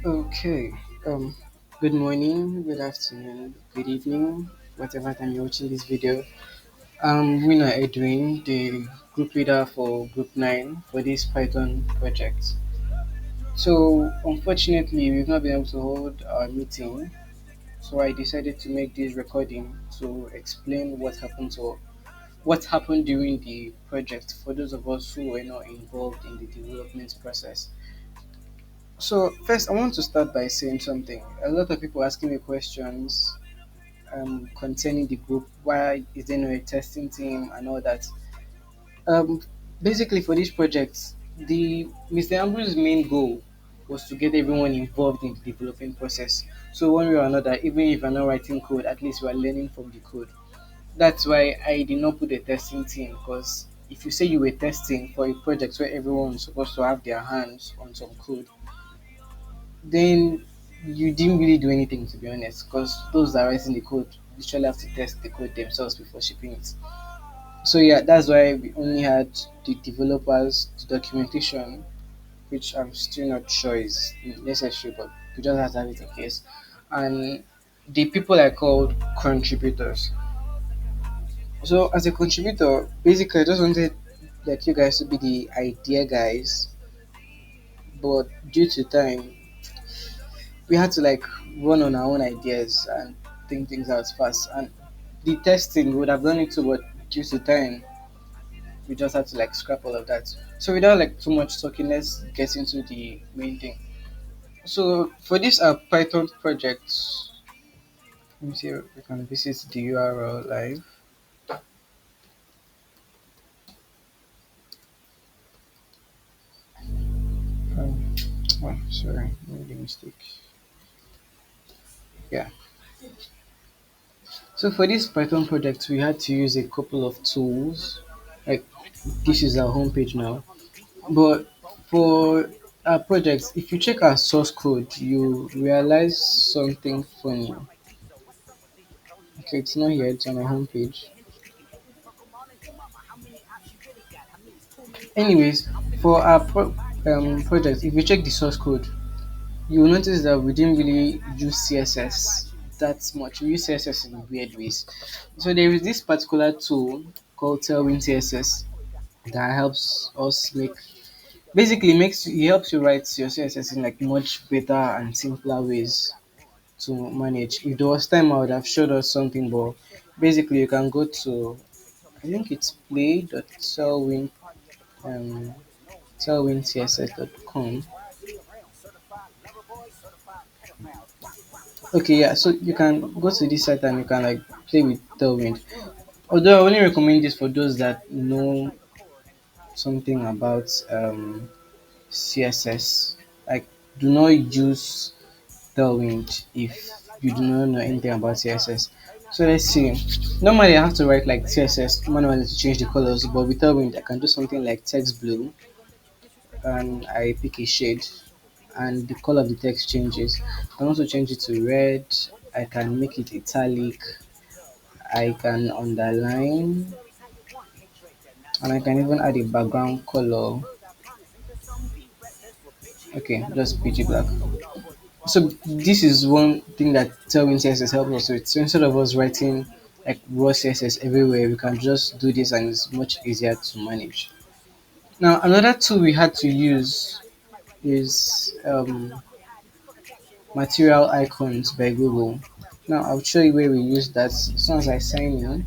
Okay. Um, Good morning, good afternoon, good evening, whatever time you're watching this video. I'm Winner Edwin, the group leader for Group 9 for this Python project. So, unfortunately, we've not been able to hold our meeting, so I decided to make this recording to explain what happened during the project for those of us who were not involved in the development process. So first, I want to start by saying something. A lot of people asking me questions concerning the group. Why is there no a testing team and all that? Um, Basically, for this project, the Mr. Ambrose's main goal was to get everyone involved in the developing process. So one way or another, even if you're not writing code, at least we are learning from the code. That's why I did not put a testing team because if you say you were testing for a project where everyone is supposed to have their hands on some code, then you didn't really do anything to be honest, because those that are writing the code literally have to test the code themselves before shipping it. So yeah, that's why we only had the developers, the documentation, which I'm still not sure is necessary, but we just have to have it in case. And the people are called contributors. So as a contributor, basically I just wanted like you guys to be the idea guys, but due to time we had to like run on our own ideas and think things out fast. And the testing we would have done it too, but due to time, we just had to like scrap all of that. So without like too much talking, let's get into the main thing. So for this Python project, let me see if we can visit the URL live. Um, oh, sorry, made a mistake. Yeah. So for this Python project, we had to use a couple of tools. Like this is our homepage now. But for our projects, if you check our source code, you realize something funny. Okay, it's not here, it's on our homepage. Anyways, for our project, if you check the source code, you will notice that we didn't really use CSS that much. We use CSS in weird ways. So there is this particular tool called Tailwind CSS that helps us make basically makes it helps you write your CSS in like much better and simpler ways to manage. If there was time, I would have showed us something, but basically, you can go to I think it's play.tailwind um, tailwindcss.com. Okay, yeah, so you can go to this site and you can like play with Tailwind. Although I only recommend this for those that know something about CSS. Like, do not use Tailwind if you do not know anything about CSS. So let's see. Normally I have to write like CSS manually to change the colors, but with Tailwind I can do something like text blue and I pick a shade and the color of the text changes. I can also change it to red. I can make it italic. I can underline and I can even add a background color. Okay, just PG black. So this is one thing that Tailwind CSS helps us with. So instead of us writing like raw CSS everywhere, we can just do this and it's much easier to manage. Now another tool we had to use is Material Icons by Google. Now I'll show you where we use that as soon as I sign in.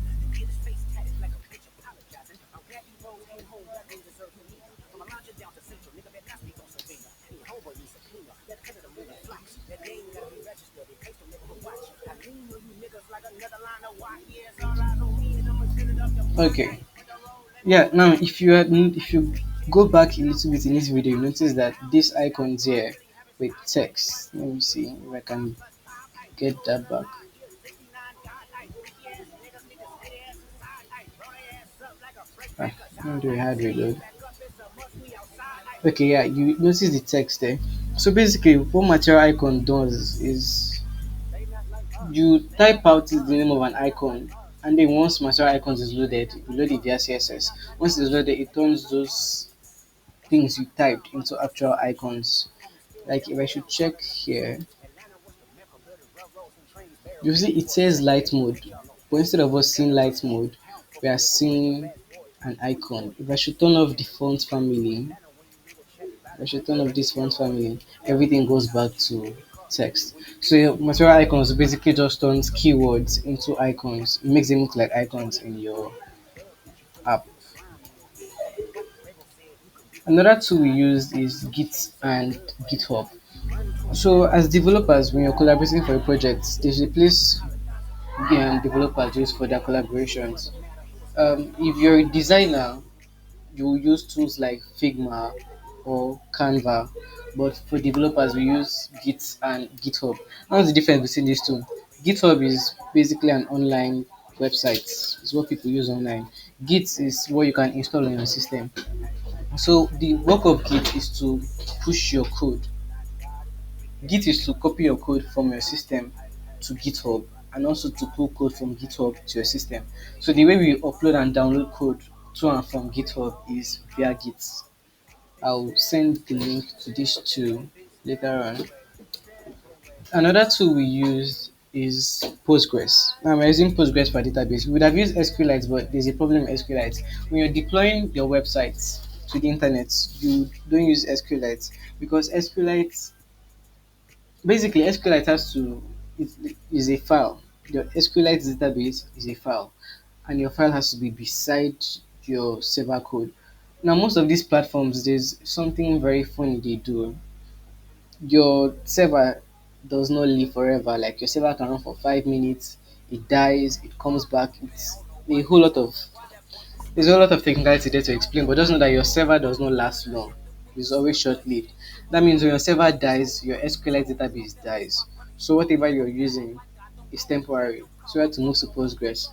Okay. Yeah, now if you go back a little bit in this video, you notice that this icons here with text. Let me see if I can get that back. Ah, let me do a hard reload. Okay, yeah, you notice the text there. So basically, what material icon does is you type out the name of an icon, and then once material icons is loaded, you load it via CSS. Once it's loaded, it turns those things you typed into actual icons. Like if I should check here, you see it says light mode, but instead of us seeing light mode, we are seeing an icon. If I should turn off the font family, I should turn off this font family, everything goes back to text. So your material icons basically just turns keywords into icons. It makes them look like icons in your app. Another tool we use is Git and GitHub. So as developers, when you're collaborating for a project, there's a place developers use for their collaborations. If you're a designer, you will use tools like Figma or Canva, but for developers, we use Git and GitHub. What's the difference between these two? GitHub is basically an online website. It's what people use online. Git is what you can install on your system. So the work of Git is to push your code. Git is to copy your code from your system to GitHub and also to pull code from GitHub to your system. So the way we upload and download code to and from GitHub is via Git. I'll send the link to this tool later on. Another tool we use is Postgres. Now we're using Postgres for database. We would have used SQLite, but there's a problem with SQLite. When you're deploying your websites to the internet, you don't use SQLite because SQLite basically SQLite has to it is a file. Your SQLite database is a file, and your file has to be beside your server code. Now, most of these platforms, there's something very funny they do. Your server does not live forever. Like your server can run for 5 minutes, it dies, it comes back. It's a whole lot of there's a whole lot of technicality there to explain, but just know that your server does not last long. It's always short-lived. That means when your server dies, your SQLite database dies. So whatever you're using is temporary. So you have to move to Postgres.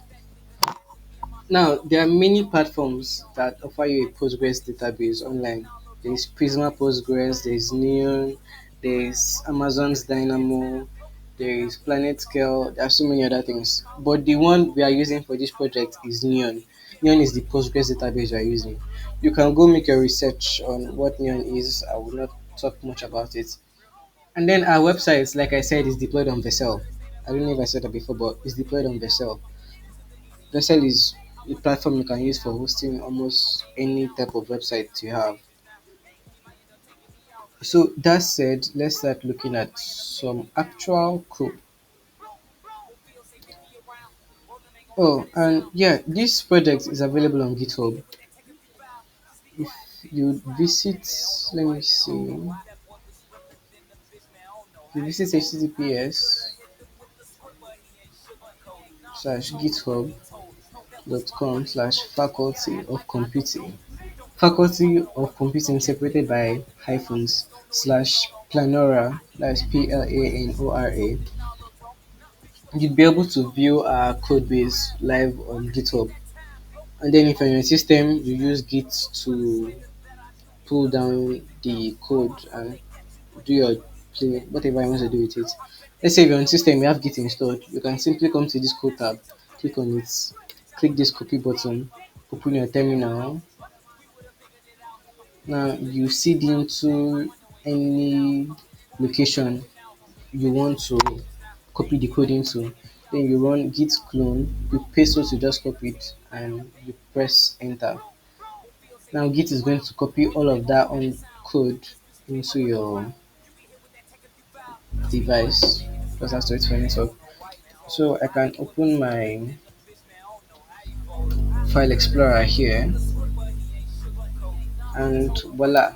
Now, there are many platforms that offer you a Postgres database online. There is Prisma Postgres, there is Neon, there is Amazon's Dynamo, there is PlanetScale, there are so many other things. But the one we are using for this project is Neon. Neon is the Postgres database we are using. You can go make your research on what Neon is. I will not talk much about it. And then our website, like I said, is deployed on Vercel. I don't know if I said that before, but it's deployed on Vercel. Vercel is a platform you can use for hosting almost any type of website you have. So that said, let's start looking at some actual code. Oh, and yeah, this project is available on GitHub. If you visit, let me see, if you visit https://github.com/faculty of computing. Faculty of Computing separated by hyphens slash Planora, that's Planora, you'd be able to view our code base live on GitHub. And then if you're on your system, you use Git to pull down the code and do your play, whatever you want to do with it. Let's say if you're on system, you have Git installed, you can simply come to this code tab, click on it, click this copy button, open your terminal. Now you seed into any location you want to copy the code into. Then you run git clone, you paste what you just copied and you press enter. Now Git is going to copy all of that on code into your device. Just have to wait for network. So I can open my file explorer here and voila,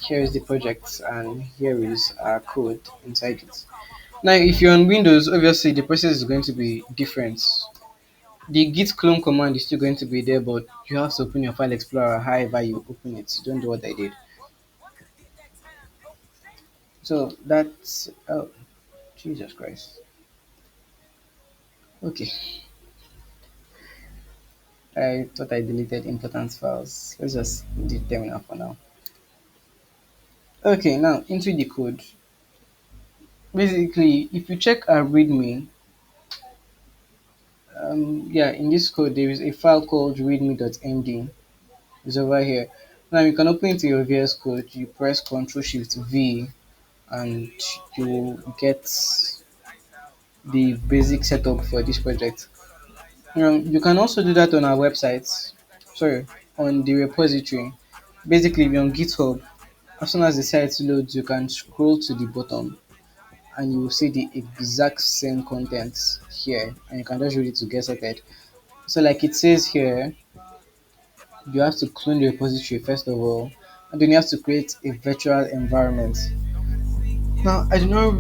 here is the project and here is our code inside it. Now, if you're on Windows, obviously the process is going to be different. The git clone command is still going to be there, but you have to open your file explorer however you open it. Don't do what I did. So that's oh Jesus Christ. Okay, I thought I deleted important files. Let's just do terminal for now. Okay, now into the code. Basically, if you check our README, yeah, in this code there is a file called readme.md. It's over here. Now you can open it to your VS Code. You press Ctrl Shift V and you get the basic setup for this project. You can also do that on our website. Sorry, on the repository. Basically, if you're on GitHub, as soon as the site loads, you can scroll to the bottom and you will see the exact same contents here, and you can just read it to get started. So, like it says here, you have to clone the repository first of all, and then you have to create a virtual environment. Now, I do not,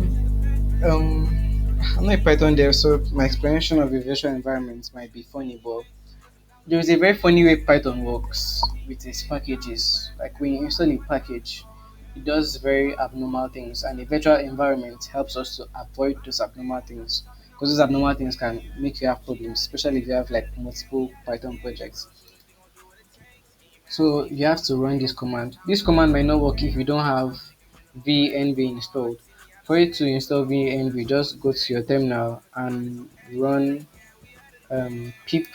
I'm not a Python dev, so my explanation of a virtual environment might be funny, but there is a very funny way Python works with its packages. Like when you install a package, it does very abnormal things, and a virtual environment helps us to avoid those abnormal things because those abnormal things can make you have problems, especially if you have like multiple Python projects. So you have to run this command. This command might not work if you don't have venv installed. For you to install venv, just go to your terminal and run pip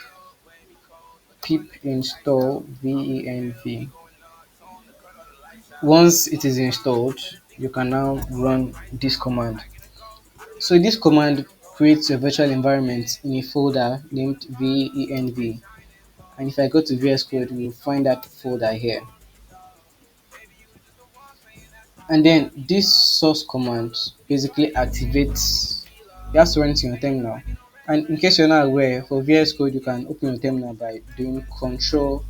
install venv. Once it is installed, you can now run this command. So this command creates a virtual environment in a folder named venv. And if I go to VS Code, we will find that folder here. And then this source command basically activates, you have to run it in your terminal. And in case you're not aware, for VS Code, you can open your terminal by doing Control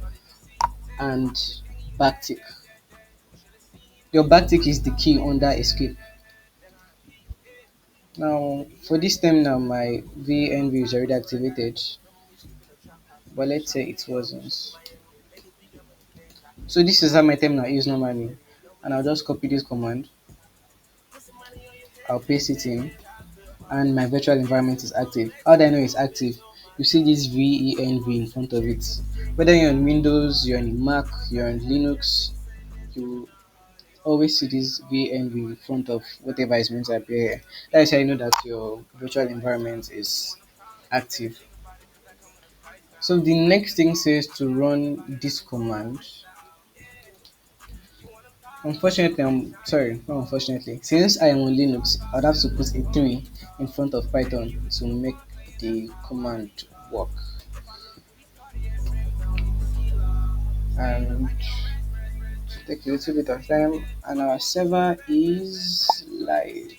and backtick. Your backtick is the key under escape. Now, for this terminal, my VNV is already activated, but let's say it wasn't. So this is how my terminal is normally, and I'll just copy this command, I'll paste it in, and my virtual environment is active. How do I know it's active? You see this venv in front of it. Whether you're on Windows, you're on a Mac, you're on Linux, you always see this venv in front of whatever is meant to appear here. That's how you know that your virtual environment is active. So the next thing says to run this command. Unfortunately, I'm sorry, not unfortunately. Since I am on Linux, I'd have to put a 3 in front of Python to make the command work. And to take a little bit of time, and our server is live.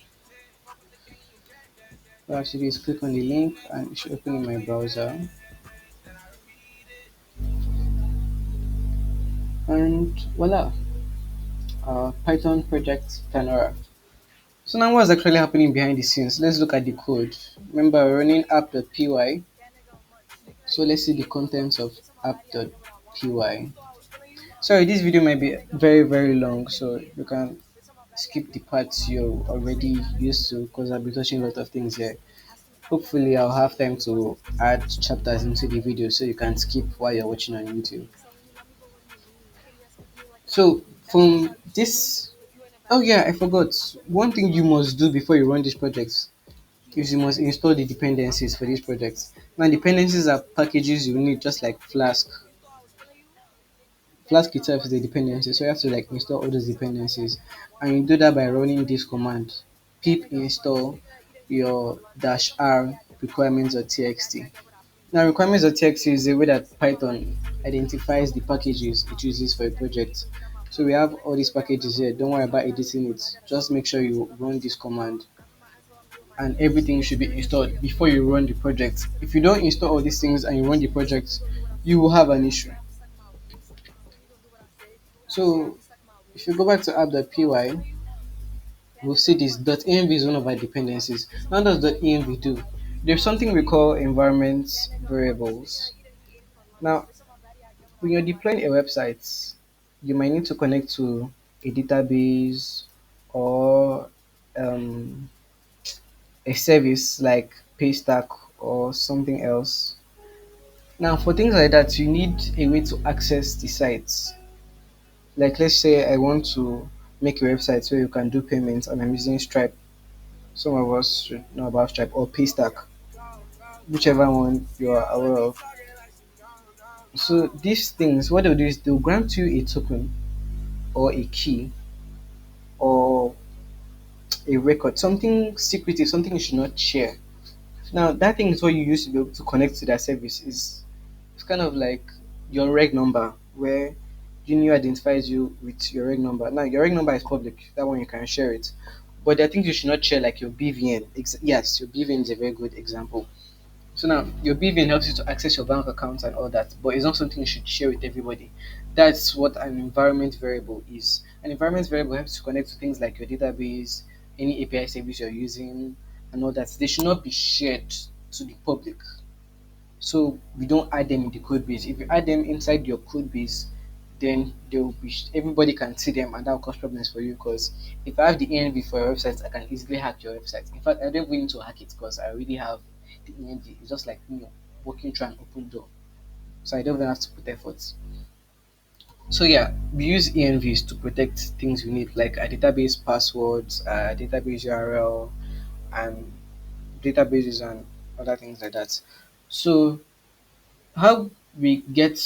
What I have to do is click on the link and it should open in my browser. And voila, our Python project can run. So now what's actually happening behind the scenes? Let's look at the code. Remember, we're running app.py. So let's see the contents of app.py. Sorry, this video might be very, very long, so you can skip the parts you're already used to because I'll be touching a lot of things here. Hopefully, I'll have time to add chapters into the video so you can skip while you're watching on YouTube. So, from this, oh yeah, I forgot. One thing you must do before you run this project is you must install the dependencies for these projects. Now, dependencies are packages you need, just like Flask. Flask itself is a dependency, so you have to like install all those dependencies, and you do that by running this command: pip install your -r requirements.txt. Now, requirements.txt is the way that Python identifies the packages it uses for a project. So we have all these packages here. Don't worry about editing it. Just make sure you run this command and everything should be installed before you run the project. If you don't install all these things and you run the project, you will have an issue. So if you go back to app.py, we'll see this .env is one of our dependencies. Now, what does .env do? There's something we call environment variables. Now, when you're deploying a website, you might need to connect to a database or um, a service like Paystack or something else. Now, for things like that, you need a way to access the sites. Like, let's say I want to make a website where you can do payments and I'm using Stripe. Some of us should know about Stripe or Paystack, whichever one you are aware of. So, these things, what they'll do is they'll grant you a token or a key or a record, something secretive, something you should not share. Now that thing is what you use to be able to connect to that service. Is it's kind of like your reg number, where Junior identifies you with your reg number. Now your reg number is public. That one you can share it. But there are things you should not share, like your BVN. Yes, your BVN is a very good example. So now your BVN helps you to access your bank accounts and all that, but it's not something you should share with everybody. That's what an environment variable is. An environment variable helps to connect to things like your database, any API service you're using, and all that. They should not be shared to the public. So we don't add them in the code base. If you add them inside your code base, then they will be everybody can see them, and that will cause problems for you. Because if I have the ENV for your website, I can easily hack your website. In fact, I don't even need to hack it because I already have the ENV. It's just like walking through an open door, so I don't even have to put effort. So yeah, we use ENVs to protect things we need, like a database passwords, database URL, and databases and other things like that. So how we get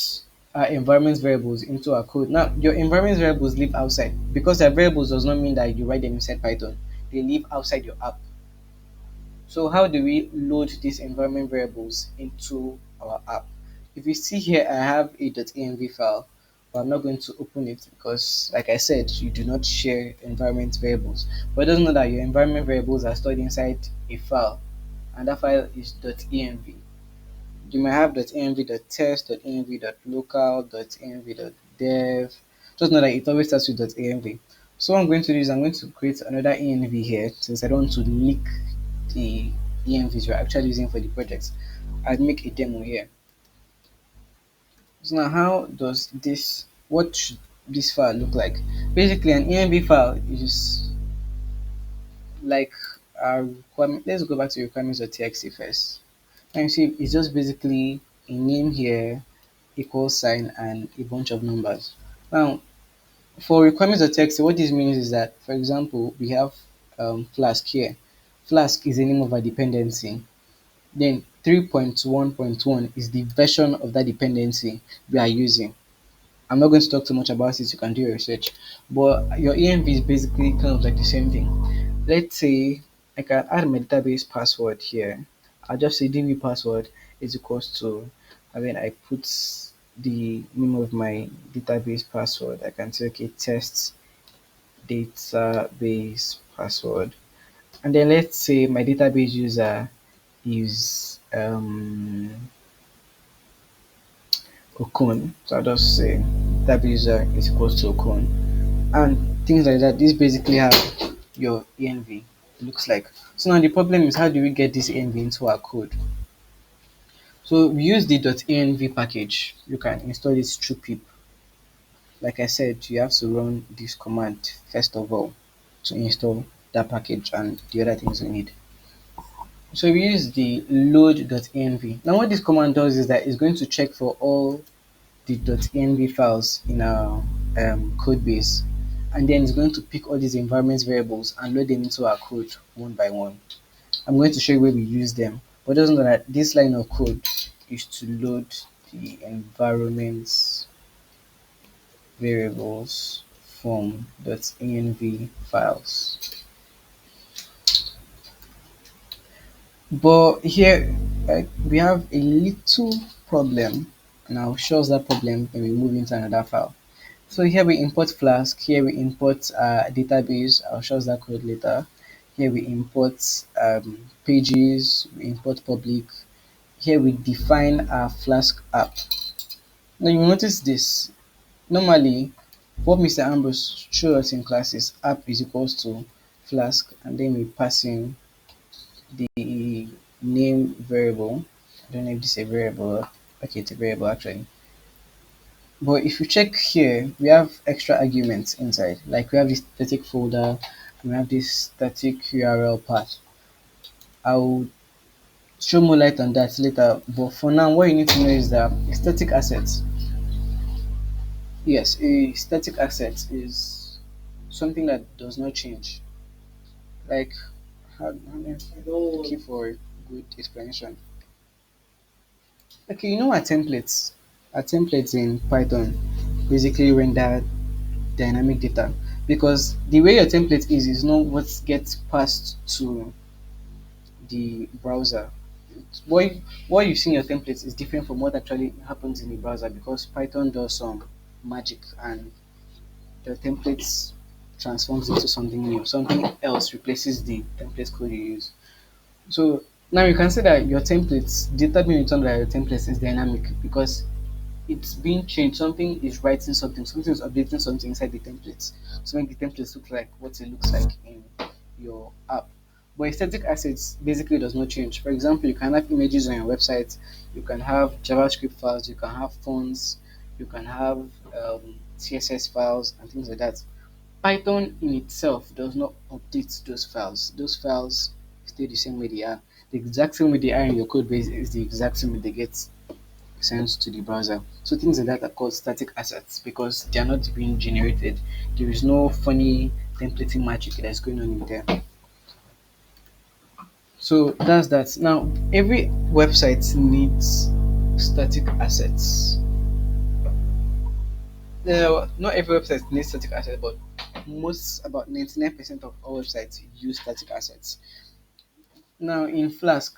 our environment variables into our code. Now, your environment variables live outside, because they're variables does not mean that you write them inside Python. They live outside your app. So how do we load these environment variables into our app? If you see here, I have a .env file, but I'm not going to open it because, like I said, you do not share environment variables. But it doesn't know that your environment variables are stored inside a file, and that file is .env. You might have .env.test, .env.local, .env.dev. Just know that it always starts with .env. So what I'm going to do is I'm going to create another env here, since I don't want to leak the envs we're actually using for the project. I'll make a demo here. So now how does this, what should this file look like? Basically an env file is like our requirement. Let's go back to requirements.txt first. And you see it's just basically a name here, equal sign, and a bunch of numbers. Now, for requirements.txt, what this means is that, for example, we have Flask here. Flask is the name of a dependency. Then 3.1.1 is the version of that dependency we are using. I'm not going to talk too much about it, you can do your research. But your ENV is basically kind of like the same thing. Let's say I can add my database password here. I'll just say db password is equals to, and then I put the name of my database password. I can say, okay, test database password. And then let's say my database user is Okon. So I'll just say database user is equals to Okon. And things like that. This basically how your env looks like. So now the problem is, how do we get this env into our code? So we use the .env package. You can install it through pip. Like I said, you have to run this command first of all to install that package and the other things we need. So we use the load.env. Now what this command does is that it's going to check for all the .env files in our code base, and then it's going to pick all these environment variables and load them into our code one by one. I'm going to show you where we use them, but just know that this line of code is to load the environment variables from .env files. But here we have a little problem, and I'll show us that problem when we move into another file. So here we import Flask, here we import database, I'll show us that code later. Here we import pages, we import public. Here we define our Flask app. Now you notice this. Normally, what Mr. Ambrose showed us in class is app is equals to Flask, and then we pass in the name variable. I don't know if this is a variable. Okay, it's a variable actually. But if you check here, we have extra arguments inside. Like we have this static folder, and we have this static URL path. I'll show more light on that later. But for now, what you need to know is that a static asset. Yes, a static asset is something that does not change. Like, how many key for a good explanation? Okay, you know our templates. Our templates in Python basically render dynamic data. because the way your template is not what gets passed to the browser. What what you see in your templates is different from what actually happens in the browser, because Python does some magic and the templates transforms into something new. Something else replaces the template code you use. So now you can say that your templates, data being returned by your templates is dynamic because it's being changed. Something is writing something, something is updating something inside the templates to make the templates look like what it looks like in your app. But static assets basically does not change. For example, you can have images on your website, you can have JavaScript files, you can have fonts, you can have CSS files and things like that. Python in itself does not update those files. Those files stay the same way they are. The exact same way they are in your code base is the exact same way they get sent to the browser. So things like that are called static assets because they are not being generated. There is no funny templating magic that's going on in there. So that's that. Now every website needs static assets. Not every website needs static assets, but most about 99% of all websites use static assets. Now in Flask,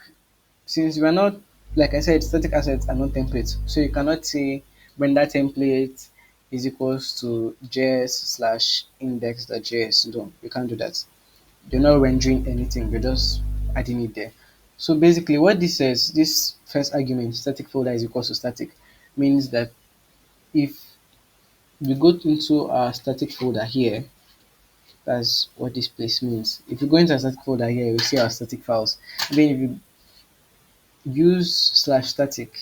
since we are not, like I said, static assets are not templates, so you cannot say render template is equals to js slash index.js. No, you can't do that. You're not rendering anything, you're just adding it there. So basically what this says, this first argument, static folder is equals to static, means that if we go into our static folder here, that's what this place means. If you go into a static folder here, you see our static files. Then if you use slash static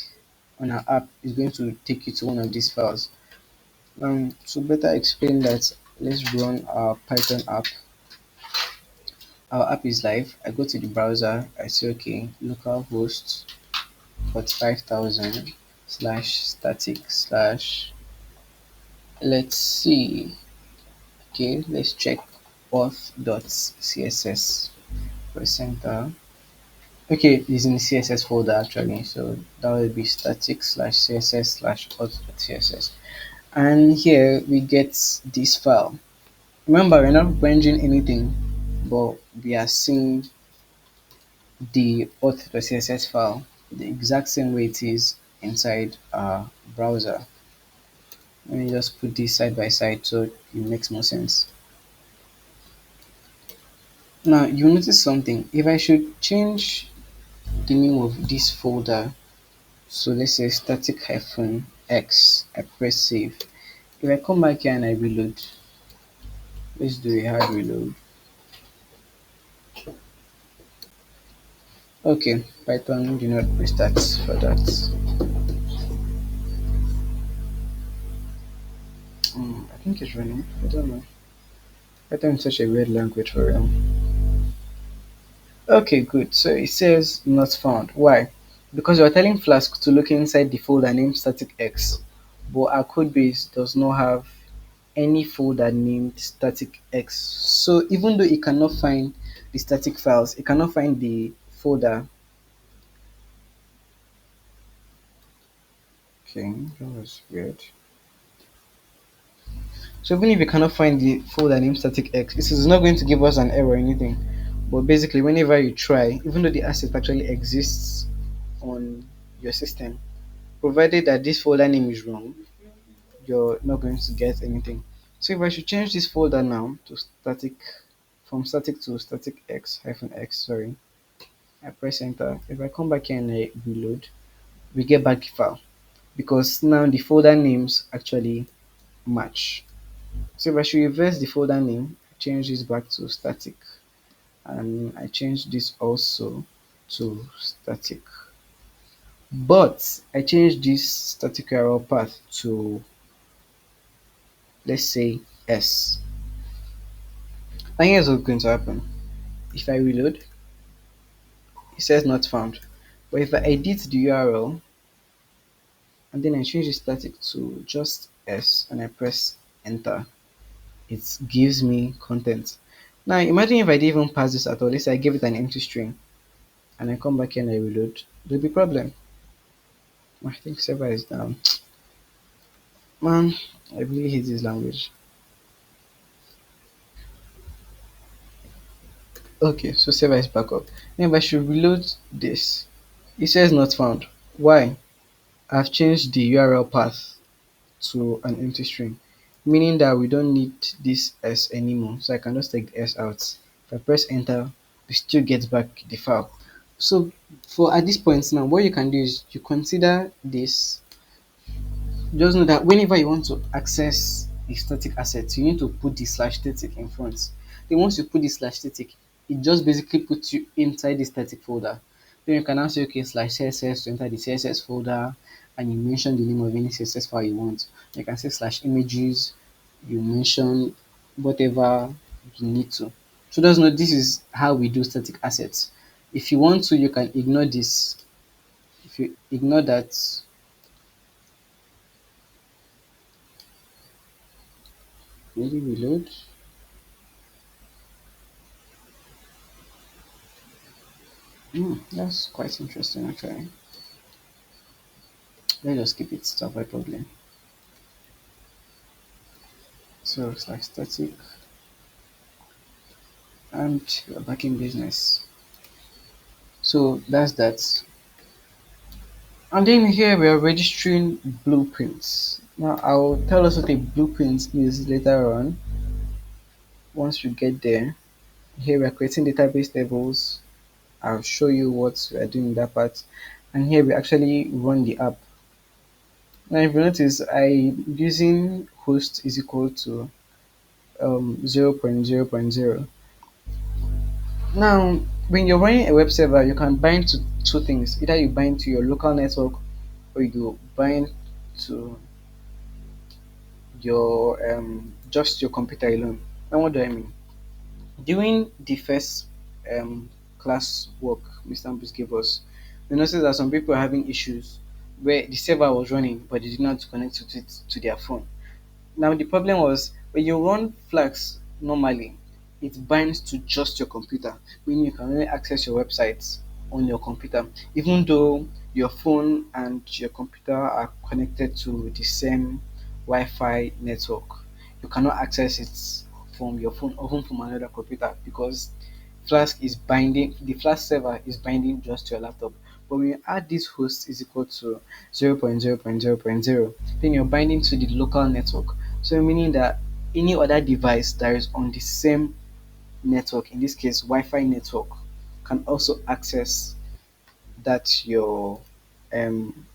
on our app, is going to take you to one of these files. To better explain that, let's run our Python app. Our app is live. I go to the browser. I say, okay, localhost 45,000 slash static slash. Let's see. Okay, let's check auth.css. Press enter. Okay, it's in the CSS folder actually. So that will be static slash CSS slash auth.css. And here we get this file. Remember, we're not rendering anything, but we are seeing the auth.css file the exact same way it is inside our browser. Let me just put this side by side so it makes more sense. Now you notice something. If I should change the name of this folder, so let's say static hyphen x, I press save. If I come back here and I reload, let's do a hard reload. Okay, Python do not restart for that. I think it's running. I don't know. Python is such a weird language for real. Okay, good. So it says not found. Why? Because you're telling Flask to look inside the folder named static x, but our code base does not have any folder named static x. So even though it cannot find the static files, it cannot find the folder. Okay, that was weird. So even if you cannot find the folder named static x, this is not going to give us an error or anything. But basically, whenever you try, even though the asset actually exists on your system, provided that this folder name is wrong, you're not going to get anything. So if I should change this folder now to static, from static to static x hyphen x, sorry, I press enter. If I come back here and I reload, we get back the file because now the folder names actually match. So if I should reverse the folder name, change this back to static, and I change this also to static. But I change this static URL path to, let's say, s. And here's what's going to happen. If I reload, it says not found. But if I edit the URL and then I change the static to just s and I press enter, it gives me content. Now imagine if I didn't even pass this at all. Let's say I give it an empty string and I come back here and I reload, there'll be problem. I think server is down. Man, I really hate this language. Okay, so server is back up. Now if I should reload this, it says not found. Why? I've changed the URL path to an empty string, meaning that we don't need this S anymore. So I can just take the S out. If I press enter, we still get back the file. So for at this point now, what you can do is you consider this. Just know that whenever you want to access a static asset, you need to put the slash static in front. Then once you put the slash static, it just basically puts you inside the static folder. Then you can now say, okay, slash CSS to enter the CSS folder, and you mention the name of any CSS file you want. You can say slash images, you mention whatever you need to. So just know this is how we do static assets. If you want to, you can ignore this. If you ignore that, really reload. That's quite interesting actually. Let's just keep it to avoid problem. So it's like static and we're back in business. So that's that. And then here we are registering blueprints. Now I'll tell us what a blueprint is later on once we get there. Here we're creating database tables. I'll show you what we're doing in that part. And here we actually run the app. Now if you notice I'm using host is equal to 0.0.0. Now, when you're running a web server, you can bind to two things. Either you bind to your local network or you bind to your just your computer alone. And what do I mean? During the first class work Mr. Ambus gave us, we noticed that some people are having issues where the server was running but they did not connect to it to their phone. Now the problem was when you run Flask normally, it binds to just your computer, meaning you can only access your websites on your computer, even though your phone and your computer are connected to the same Wi-Fi network. You cannot access it from your phone or even from another computer because the Flask server is binding just to your laptop. But when you add this host is equal to 0.0.0.0, then you're binding to the local network. So meaning that any other device that is on the same network, in this case Wi-Fi network, can also access that your um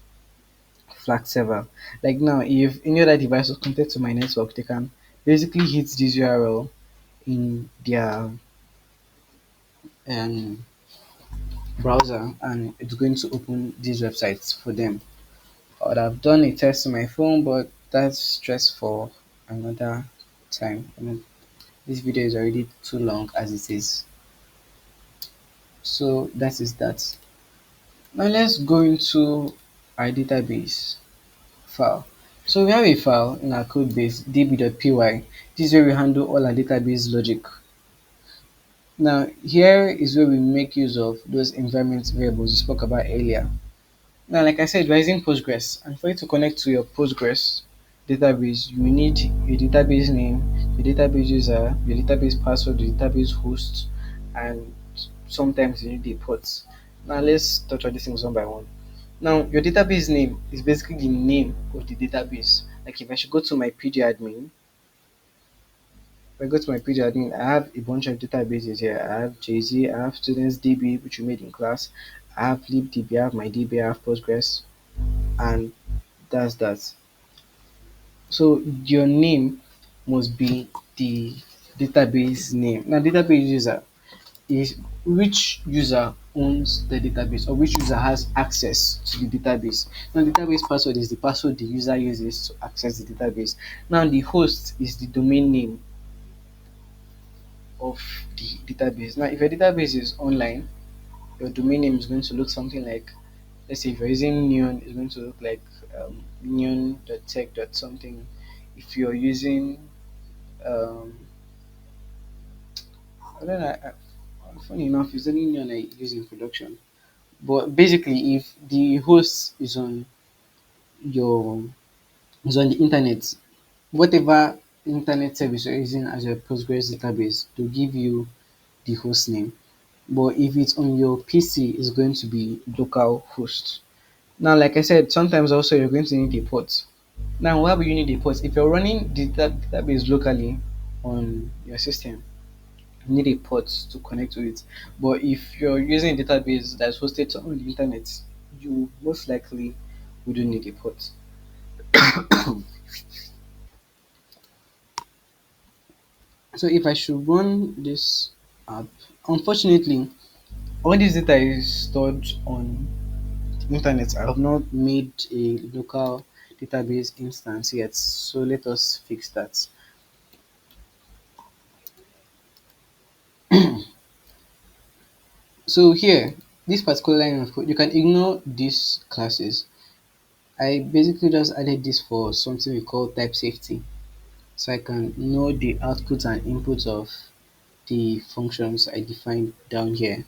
Flask server. Like now, if any other device was connected to my network, they can basically hit this URL in their um browser and it's going to open these websites for them. I would have done a test on my phone, but that's stress for another time. This video is already too long as it is. So that is that. Now let's go into our database file. So we have a file in our code base db.py. This is where we handle all our database logic. Now here is where we make use of those environment variables we spoke about earlier. Now, like I said, we're using Postgres, and for you to connect to your Postgres database, you need your database name, your database user, your database password, your database host, and sometimes you need the ports. Now, let's touch on these things one by one. Now, your database name is basically the name of the database. Like if I should go to my PG admin, if I go to my PG admin, I have a bunch of databases here. I have JZ, I have Students DB, which we made in class. I have libdb, I have my DB, I have Postgres, and that's that. So your name must be the database name. Now database user is which user owns the database or which user has access to the database. Now database password is the password the user uses to access the database. Now the host is the domain name of the database. Now if your database is online, your domain name is going to look something like, let's say if you're using neon, it's going to look like neon.tech something. If you're using um I don't know, funny enough it's only neon I use in production, but basically if the host your is on the internet, whatever internet service you're using as your Postgres database to give you the host name. But if it's on your PC, it's going to be local host. Now, like I said, sometimes also you're going to need a port. Now, why would you need a port? If you're running the database locally on your system, you need a port to connect to it. But if you're using a database that's hosted on the internet, you most likely wouldn't need a port. So if I should run this app, unfortunately, all this data is stored on the internet. I have not made a local database instance yet. So let us fix that. So here, this particular line of code, you can ignore these classes. I basically just added this for something we call type safety. So I can know the output and input of the functions I defined down here.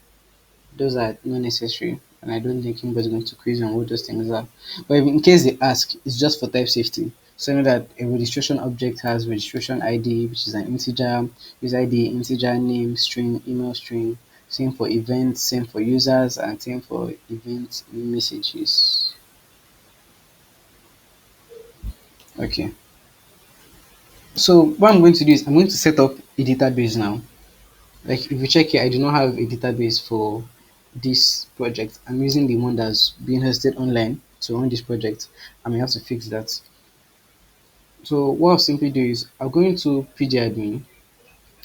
Those are not necessary, and I don't think anybody's going to quiz on what those things are. But in case they ask, it's just for type safety. So I know that a registration object has registration ID, which is an integer, user ID, integer name, string, email string. Same for events, same for users, and same for event messages. Okay. So what I'm going to do is I'm going to set up a database now. Like if you check here, I do not have a database for this project. I'm using the one that's being hosted online to run this project. I may have to fix that. So what I'll simply do is I'll go into PGAdmin,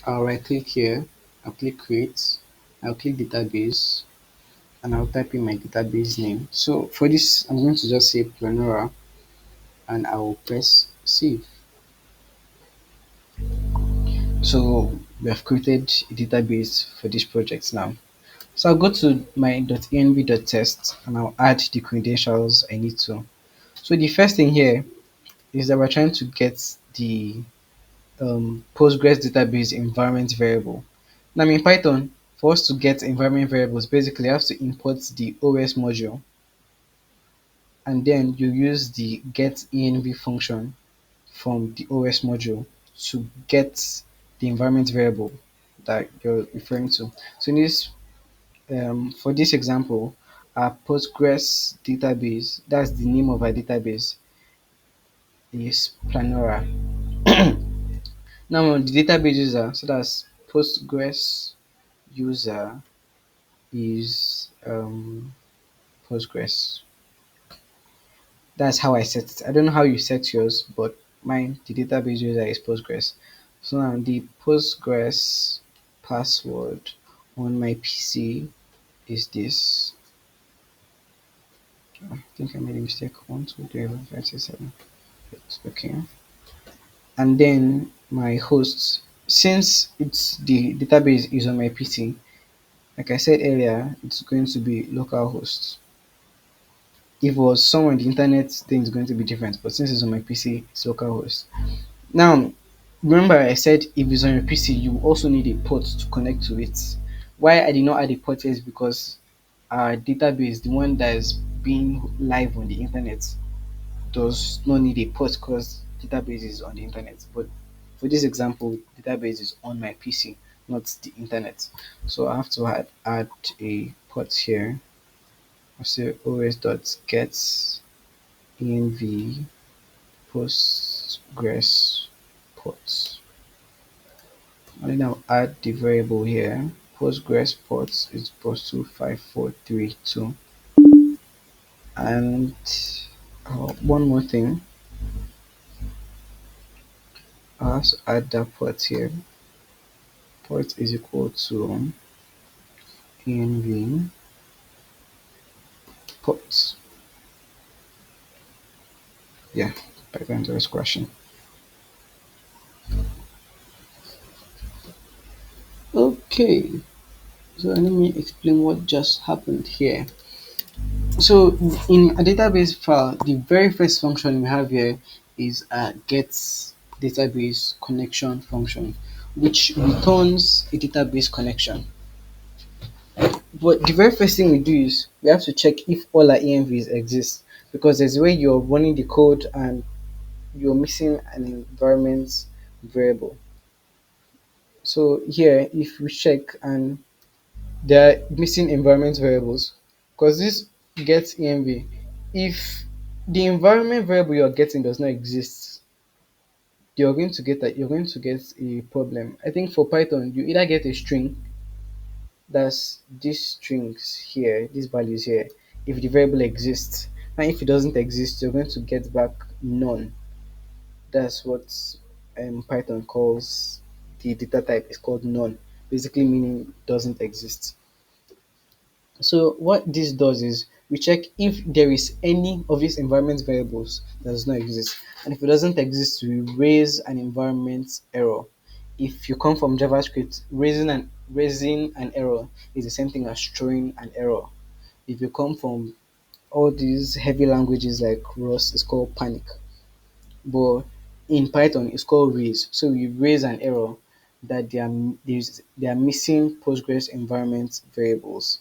I'll right click here, I'll click create, I'll click database, and I'll type in my database name. So for this, I'm going to just say Planora and I will press save. So we have created a database for this project now. So I'll go to my .env.test and I'll add the credentials I need to. So the first thing here is that we're trying to get the Postgres database environment variable. Now in Python, for us to get environment variables, basically you have to import the OS module and then you use the get-env function from the OS module to get the environment variable that you're referring to. So in this for this example, our Postgres database, that's the name of our database, is Planora. Now the database user, so that's Postgres user is Postgres. That's how I set it. I don't know how you set yours, but mine, the database user is Postgres. So now the Postgres password on my PC is this. I think I made a mistake. 1, 2, 3, 4, 5, 6, 7. Okay. And then my hosts, since it's the database is on my PC, like I said earlier, it's going to be localhost. If it was somewhere on the internet, then it's going to be different. But since it's on my PC, it's localhost. Now, remember I said if it's on your PC, you also need a port to connect to it. Why I did not add a port is because our database, the one that is being live on the internet, does not need a port because database is on the internet. But for this example, database is on my PC, not the internet. So I have to add a port here. I'll say os.get env postgres ports. And then I'll add the variable here. Postgres ports is post 25432. And one more thing, I'll have to add that port here. Port is equal to env ports. Yeah, Python is crashing. Okay, so let me explain what just happened here. So in a database file, the very first function we have here is a get database connection function, which returns a database connection. But the very first thing we do is we have to check if all our envs exist, because there's a way you're running the code and you're missing an environment variable. So here, if we check and there are missing environment variables, because this gets env, if the environment variable you're getting does not exist, you're going to get a problem. I think for Python, you either get a string, that's these strings here, these values here, if the variable exists. And if it doesn't exist, you're going to get back none. That's what Python calls the data type, is called none, basically meaning doesn't exist. So what this does is we check if there is any of these environment variables that does not exist. And if it doesn't exist, we raise an environment error. If you come from JavaScript, raising an error is the same thing as throwing an error. If you come from all these heavy languages like Rust, it's called panic. But in Python, it's called raise. So we raise an error that they are missing Postgres environment variables.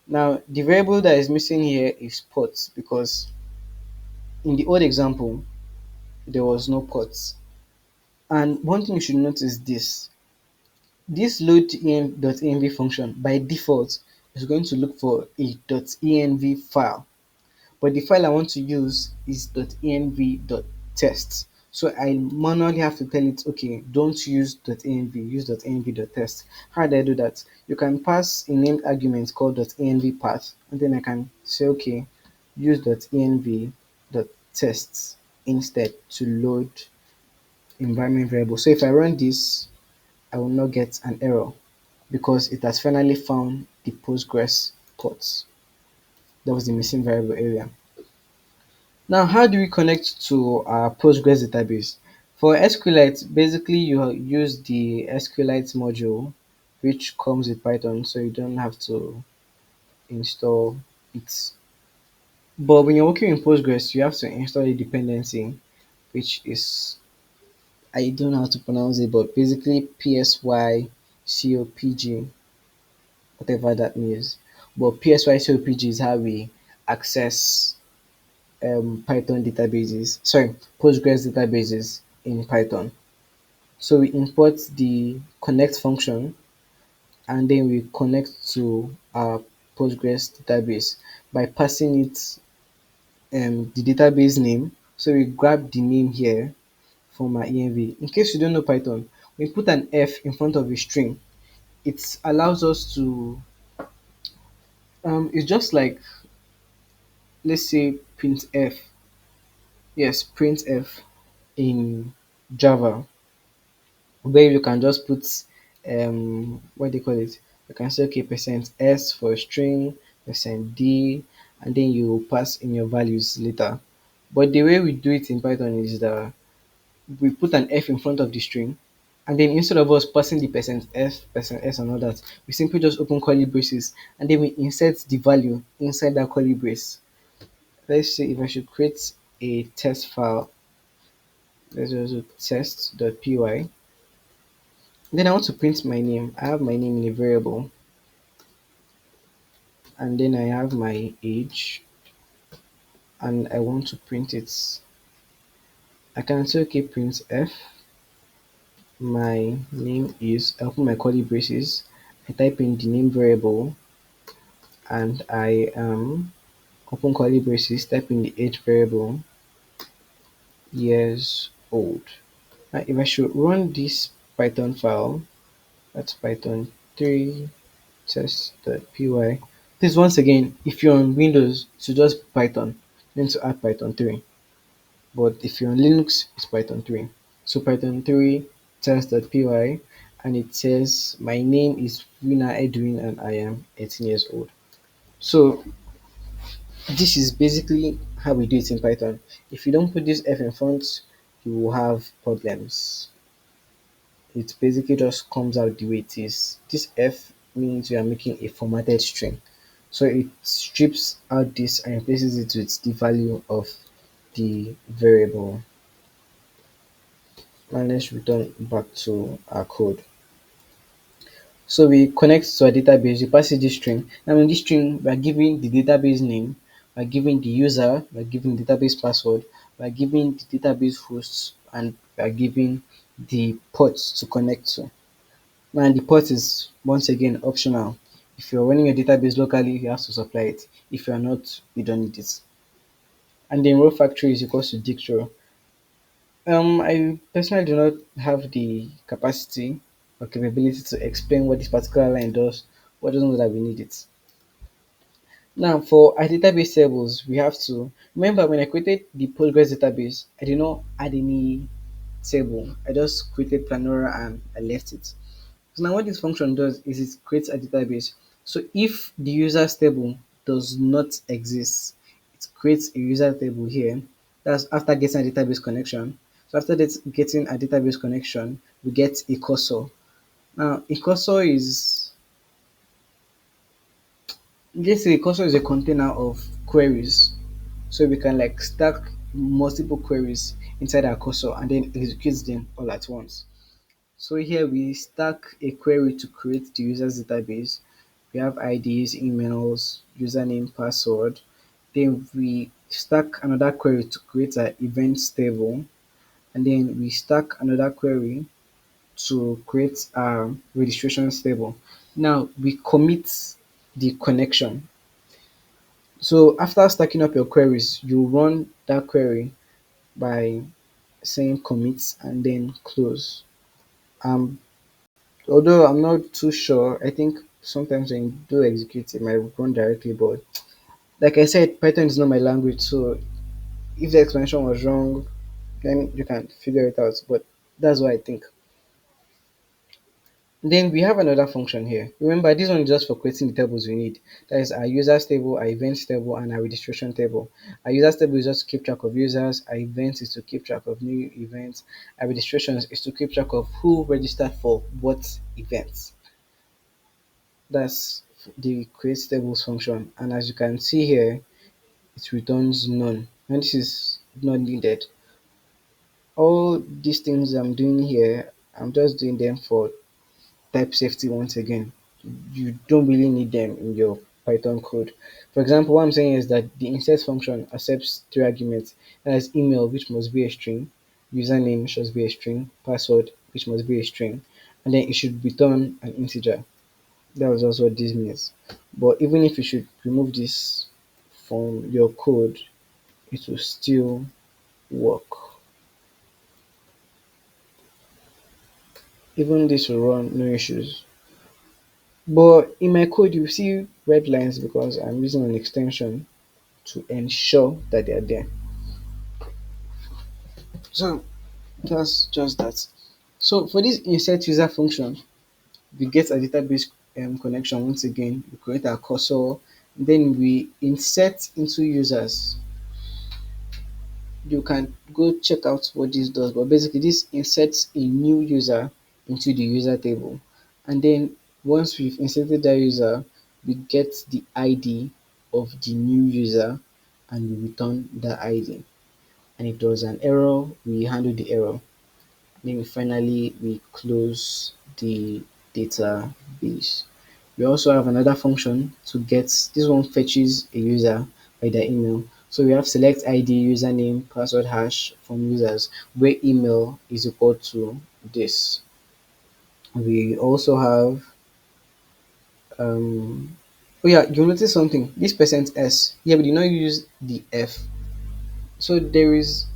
Now, the variable that is missing here is ports, because in the old example, there was no ports. And one thing you should notice is this load.env function by default is going to look for a .env file. But the file I want to use is .env.test. So I manually have to tell it, okay, don't use .env, use .env.test. How do I do that? You can pass a named argument called .env path, and then I can say, okay, use .env.test instead to load environment variable. So if I run this, I will not get an error because it has finally found the Postgres ports. That was the missing variable area. Now, how do we connect to our Postgres database? For SQLite, basically you use the SQLite module, which comes with Python, so you don't have to install it. But when you're working in Postgres, you have to install a dependency, which is, I don't know how to pronounce it, but basically PSYCOPG, whatever that means. But PSYCOPG is how we access Python databases, sorry, Postgres databases in Python. So we import the connect function and then we connect to our Postgres database by passing it the database name. So we grab the name here from our env. In case you don't know Python, we put an F in front of a string. It allows us to, it's just like, let's say printf. Yes, printf in Java, where you can just put what do you call it? You can say okay percent s for a string, percent d, and then you pass in your values later. But the way we do it in Python is that we put an f in front of the string, and then instead of us passing the percent s and all that, we simply just open curly braces and then we insert the value inside that curly brace. Let's say if I should create a test file, let's just do test.py. Then I want to print my name. I have my name in a variable, and then I have my age, and I want to print it. I can say okay, print f. My name is. I open my curly braces. I type in the name variable, and I open curly braces. Type in the age variable, years old. Now, if I should run this Python file, that's Python 3 test.py. This once again, if you're on Windows, it's just Python, then to add Python 3. But if you're on Linux, it's Python 3. So Python 3 test.py, and it says my name is Rina Edwin and I am 18 years old. So this is basically how we do it in Python. If you don't put this F in front, you will have problems. It basically just comes out the way it is. This F means you are making a formatted string. So it strips out this and replaces it with the value of the variable. And let's return back to our code. So we connect to our database, we pass it this string. Now in this string, we are giving the database name, we are giving the user, we are giving the database password, we are giving the database hosts, and we are giving the ports to connect to. And the port is once again optional. If you're running a database locally, you have to supply it. If you're not, you don't need it. And then row factory is equals to dict row. I personally do not have the capacity or capability to explain what this particular line does, but I just know that we need it. Now, for our database tables, we have to remember when I created the Postgres database, I did not add any table. I just created Planora and I left it. So now what this function does is it creates a database. So if the user's table does not exist, it creates a user table here. That's after getting a database connection. So after that, getting a database connection, we get a cursor. Now a cursor is let's say a cursor is a container of queries. So we can like stack multiple queries inside our cursor and then execute them all at once. So here we stack a query to create the user's database. We have IDs, emails, username, password. Then we stack another query to create an events table. And then we stack another query to create a registration table. Now we commit the connection. So after stacking up your queries, you run that query by saying commit and then close. Um, Although I'm not too sure, I think sometimes when you do execute it might run directly, but like I said, Python is not my language, so if the explanation was wrong, then you can figure it out. But that's what I think. Then we have another function here. Remember, this one is just for creating the tables we need. That is our users table, our events table, and our registration table. Our users table is just to keep track of users, our events is to keep track of new events, our registrations is to keep track of who registered for what events. That's the create tables function, and as you can see here, it returns none and this is not needed. All these things I'm doing here, I'm just doing them for type safety once again. You don't really need them in your Python code. For example, what I'm saying is that the insert function accepts three arguments. That is email, which must be a string, username, which must be a string, password, which must be a string, and then it should return an integer. That was also what this means. But even if you should remove this from your code, it will still work. Even this will run no issues. But in my code, you see red lines because I'm using an extension to ensure that they are there. So that's just that. So for this insert user function, we get a database connection once again. We create our cursor, then we insert into users. You can go check out what this does, but basically this inserts a new user into the user table, and then once we've inserted that user, we get the ID of the new user and we return the ID. And if there was an error, we handle the error. Then finally we close the database. We also have another function to get this one fetches a user by their email. So we have select ID, username, password hash from users where email is equal to this. We also have oh yeah, you'll notice something. This percent S, yeah, we did not use the F. So there is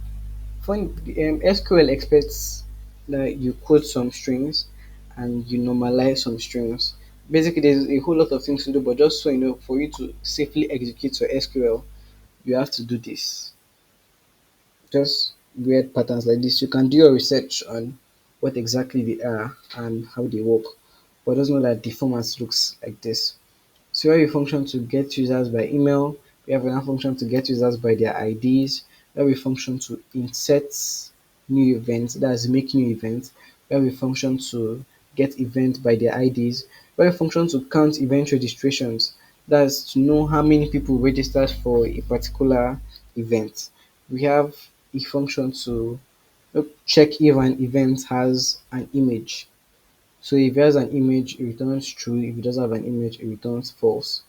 fun SQL expects that you quote some strings and you normalize some strings. Basically, there's a whole lot of things to do, but just so you know, for you to safely execute your SQL, you have to do this. Just weird patterns like this. You can do your research on what exactly they are and how they work, but just know that the format looks like this. So we have a function to get users by email. We have another function to get users by their IDs. We have a function to insert new events, that's make new events. We have a function to get events by their IDs. We have a function to count event registrations, that's to know how many people registered for a particular event. We have a function to check if an event has an image. So if it has an image, it returns true. If it doesn't have an image, it returns false.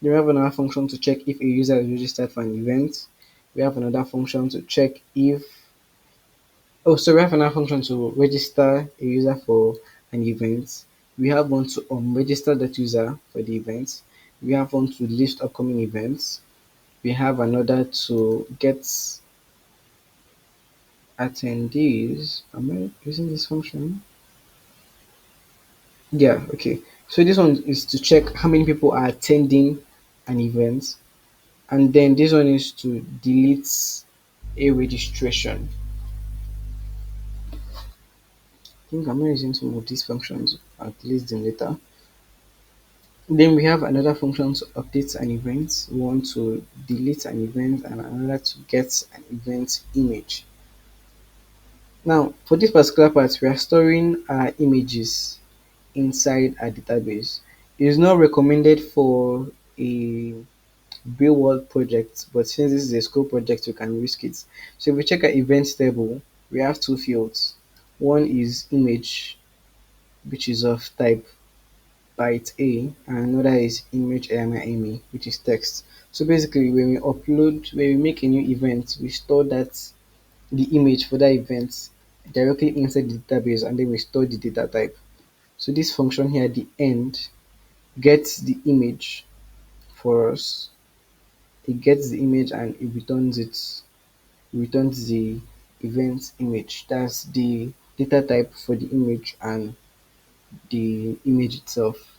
Then we have another function to check if a user is registered for an event. We have another function to check if we have another function to register a user for an event. We have one to register that user for the event. We have one to list upcoming events. We have another to get attendees. Am I using this function? Yeah, okay. So this one is to check how many people are attending an event, and then this one is to delete a registration. I think I'm not using some of these functions. I'll delete them later. Then we have another function to update an event, one to delete an event, and another to get an event image. Now, for this particular part, we are storing our images inside our database. It is not recommended for a real world project, but since this is a school project, we can risk it. So if we check our events table, we have two fields. One is image, which is of type byte A, and another is image AMI, which is text. So basically, when we make a new event, we store the image for that event directly inside the database, and then we store the data type. So this function here at the end gets the image for us. It gets the image and it returns the event image. That's the data type for the image and the image itself.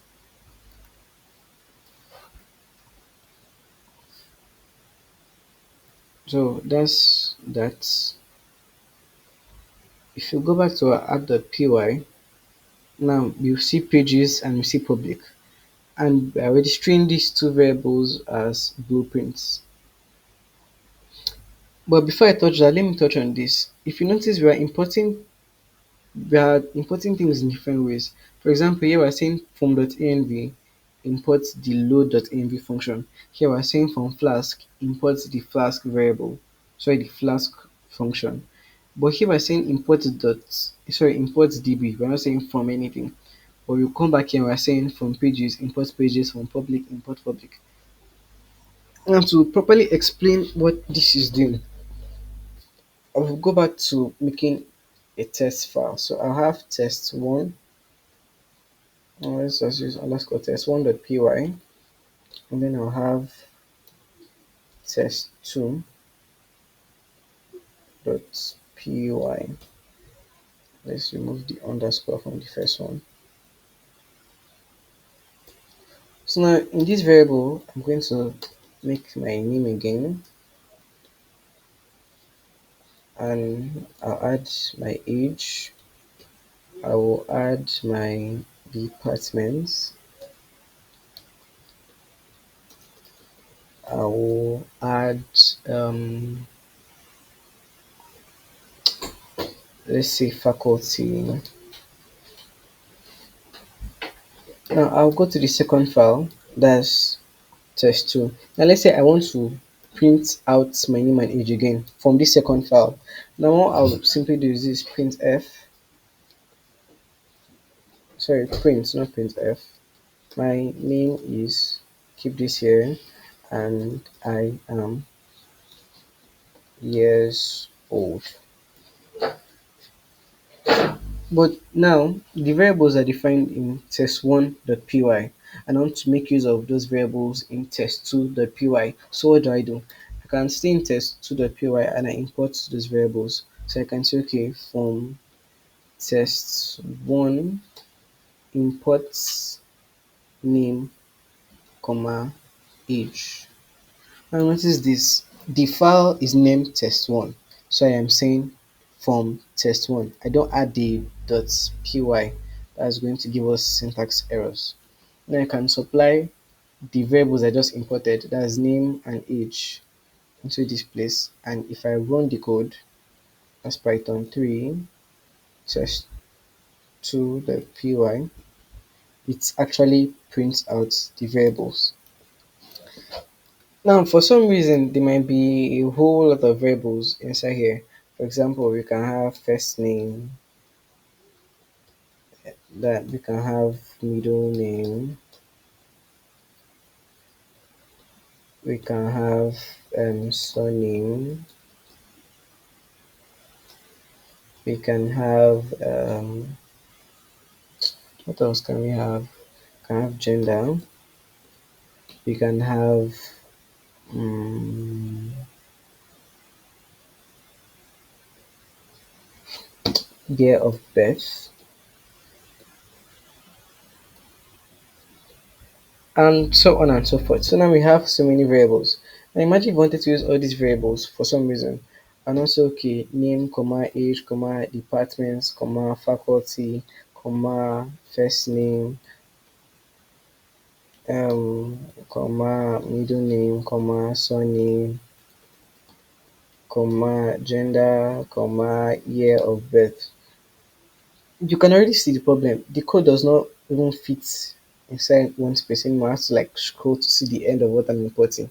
So that's that. If you go back to our app.py, now you see pages and you see public. And we are registering these two variables as blueprints. But before I touch that, let me touch on this. If you notice, we are importing things in different ways. For example, here we're saying from.env import the load.env function. Here we're saying from Flask import the Flask variable, sorry, the Flask function. But here we're saying import db. We're not saying from anything. But you come back here and we're saying from pages, import pages, from public, import public. Now to properly explain what this is doing, I will go back to making a test file. So I'll have test one. Let's just use underscore test one.py, and then I'll have test two.py. Let's remove the underscore from the first one. So now in this variable, I'm going to make my name again, and I'll add my age. I will add my departments. I will add let's say faculty. Now I'll go to the second file, that's test 2. Now let's say I want to print out my name and age again from this second file. Now what I'll simply do is this printf, sorry, print, not printf. My name is, keep this here, and I am years old. But now the variables are defined in test1.py, and I want to make use of those variables in test2.py. So what do? I can stay in test2.py and I import those variables. So I can say, okay, from test1 imports name, comma, age. Now notice this, the file is named test1. So I am saying from test1. I don't add the .py. That's going to give us syntax errors. Now I can supply the variables I just imported, that's name and age, into this place. And if I run the code as Python 3 test2.py, it actually prints out the variables. Now, for some reason, there might be a whole lot of variables inside here. For example, we can have first name, that we can have middle name, we can have surname, we can have What else can we have? Can have gender. We can have um, year of birth, and so on and so forth. So now we have so many variables. Now imagine if you wanted to use all these variables for some reason, and also okay, name, comma, age, comma, departments, comma, faculty, comma, first name, comma, middle name, comma, surname, comma, gender, comma, year of birth. You can already see the problem. The code does not even fit inside one space anymore. I have to like scroll to see the end of what I'm importing.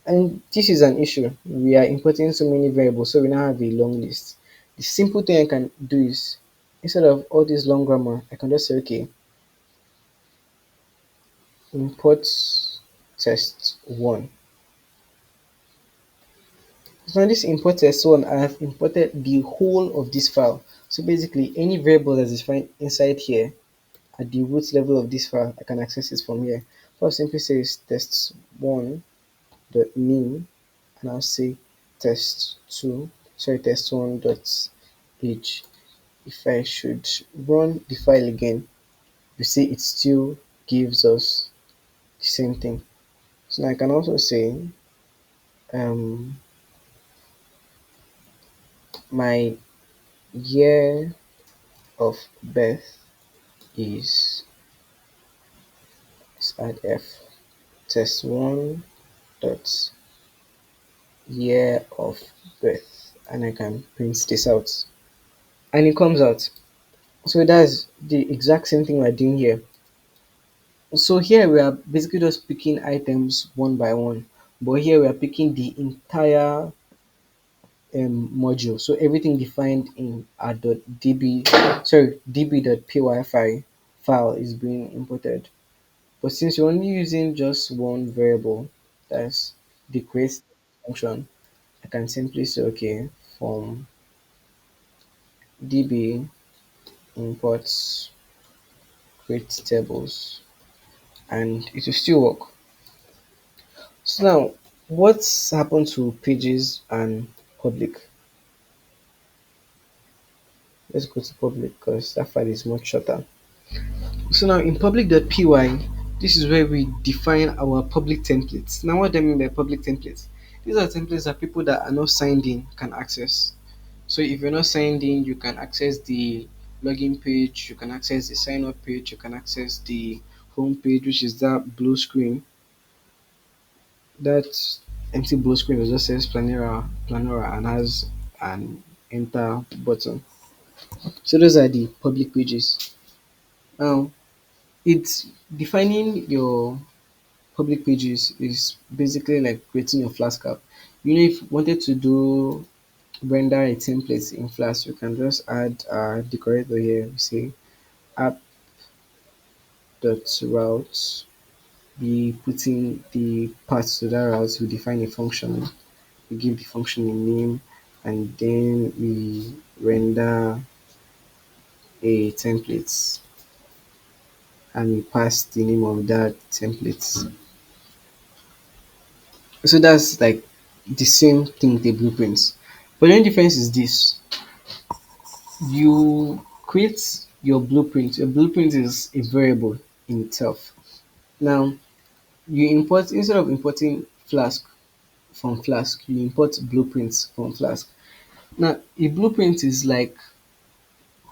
And this is an issue. We are importing so many variables, so we now have a long list. The simple thing I can do is instead of all this long grammar, I can just say, okay, import test one. So now this import test one, I have imported the whole of this file. So basically, any variable that is found inside here at the root level of this file, I can access it from here. So I'll simply say is test one dot name, and I'll say test one dot age. If I should run the file again, you see it still gives us the same thing. So now I can also say um, my year of birth is, let's add f, test one dot year of birth, and I can print this out and it comes out. So that's the exact same thing we're doing here. So here we are basically just picking items one by one, but here we are picking the entire module. So everything defined in our .db, sorry, db.py file is being imported. But since you're only using just one variable, that's the create function, I can simply say, okay, from db imports create tables, and it will still work. So now, what's happened to pages and public? Let's go to public because that file is much shorter. So now in public.py, this is where we define our public templates. Now what do I mean by public templates? These are templates that people that are not signed in can access. So if you're not signed in, you can access the login page, you can access the sign up page, you can access the home page, which is that blue screen. That empty blue screen that just says Planera and has an enter button. So those are the public pages. Now it's defining your public pages is basically like creating your Flask app. You know, if you wanted to do render a template in Flask, you can just add a decorator here. We say app.route. We put in the path to that route. We define a function. We give the function a name, and then we render a template and we pass the name of that template. So that's like the same thing with the blueprints. But the only difference is this: you create your blueprint. Your blueprint is a variable in itself. Now you import, instead of importing Flask from Flask, you import blueprints from Flask. Now a blueprint is like,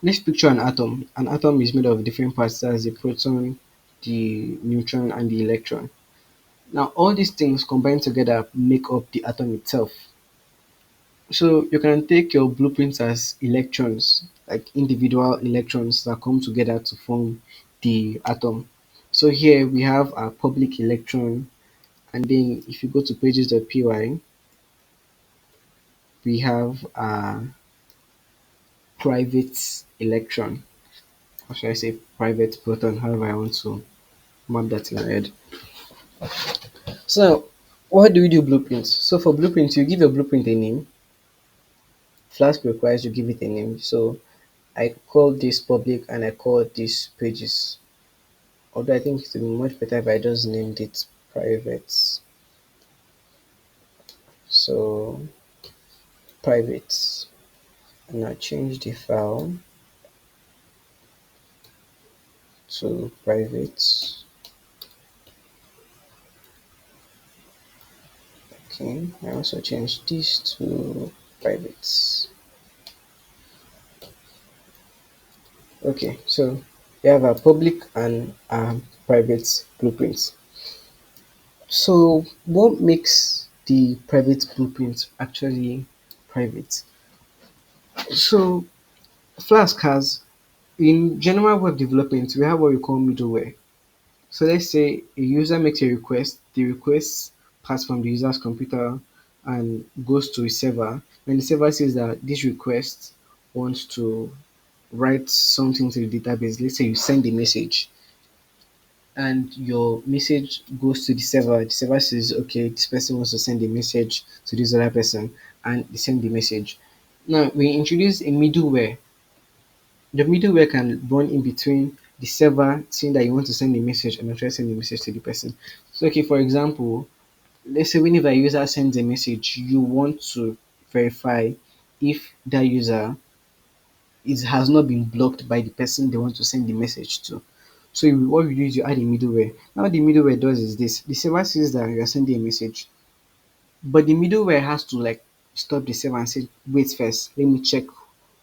let's picture an atom. An atom is made of different parts. That's the proton, the neutron, and the electron. Now all these things combined together make up the atom itself. So you can take your blueprints as electrons, like individual electrons that come together to form the atom. So here we have our public electron, and then if you go to pages.py, we have a private electron, or should I say private proton, however I want to map that in my head. So what do we do blueprints? So for blueprints, you give your blueprint a name. Flask requires you give it a name. So I call this public and I call this pages. Although I think it would be much better if I just named it private. So private, and I change the file to private. Okay, I also change this to private. Okay, so we have a public and a private blueprint. So what makes the private blueprint actually private? So Flask has, in general web development, we have what we call middleware. So let's say a user makes a request, the request passes from the user's computer and goes to a server. When the server says that this request wants to write something to the database, let's say you send a message and your message goes to the server says, okay, this person wants to send a message to this other person, and they send the message. Now, we introduce a middleware. The middleware can run in between the server saying that you want to send a message and actually send a message to the person. So, okay, for example, let's say whenever a user sends a message, you want to verify if that user has not been blocked by the person they want to send the message to. So what you do is you add a middleware. Now what the middleware does is this: the server sees that you are sending a message, but the middleware has to like stop the server and say, wait first, let me check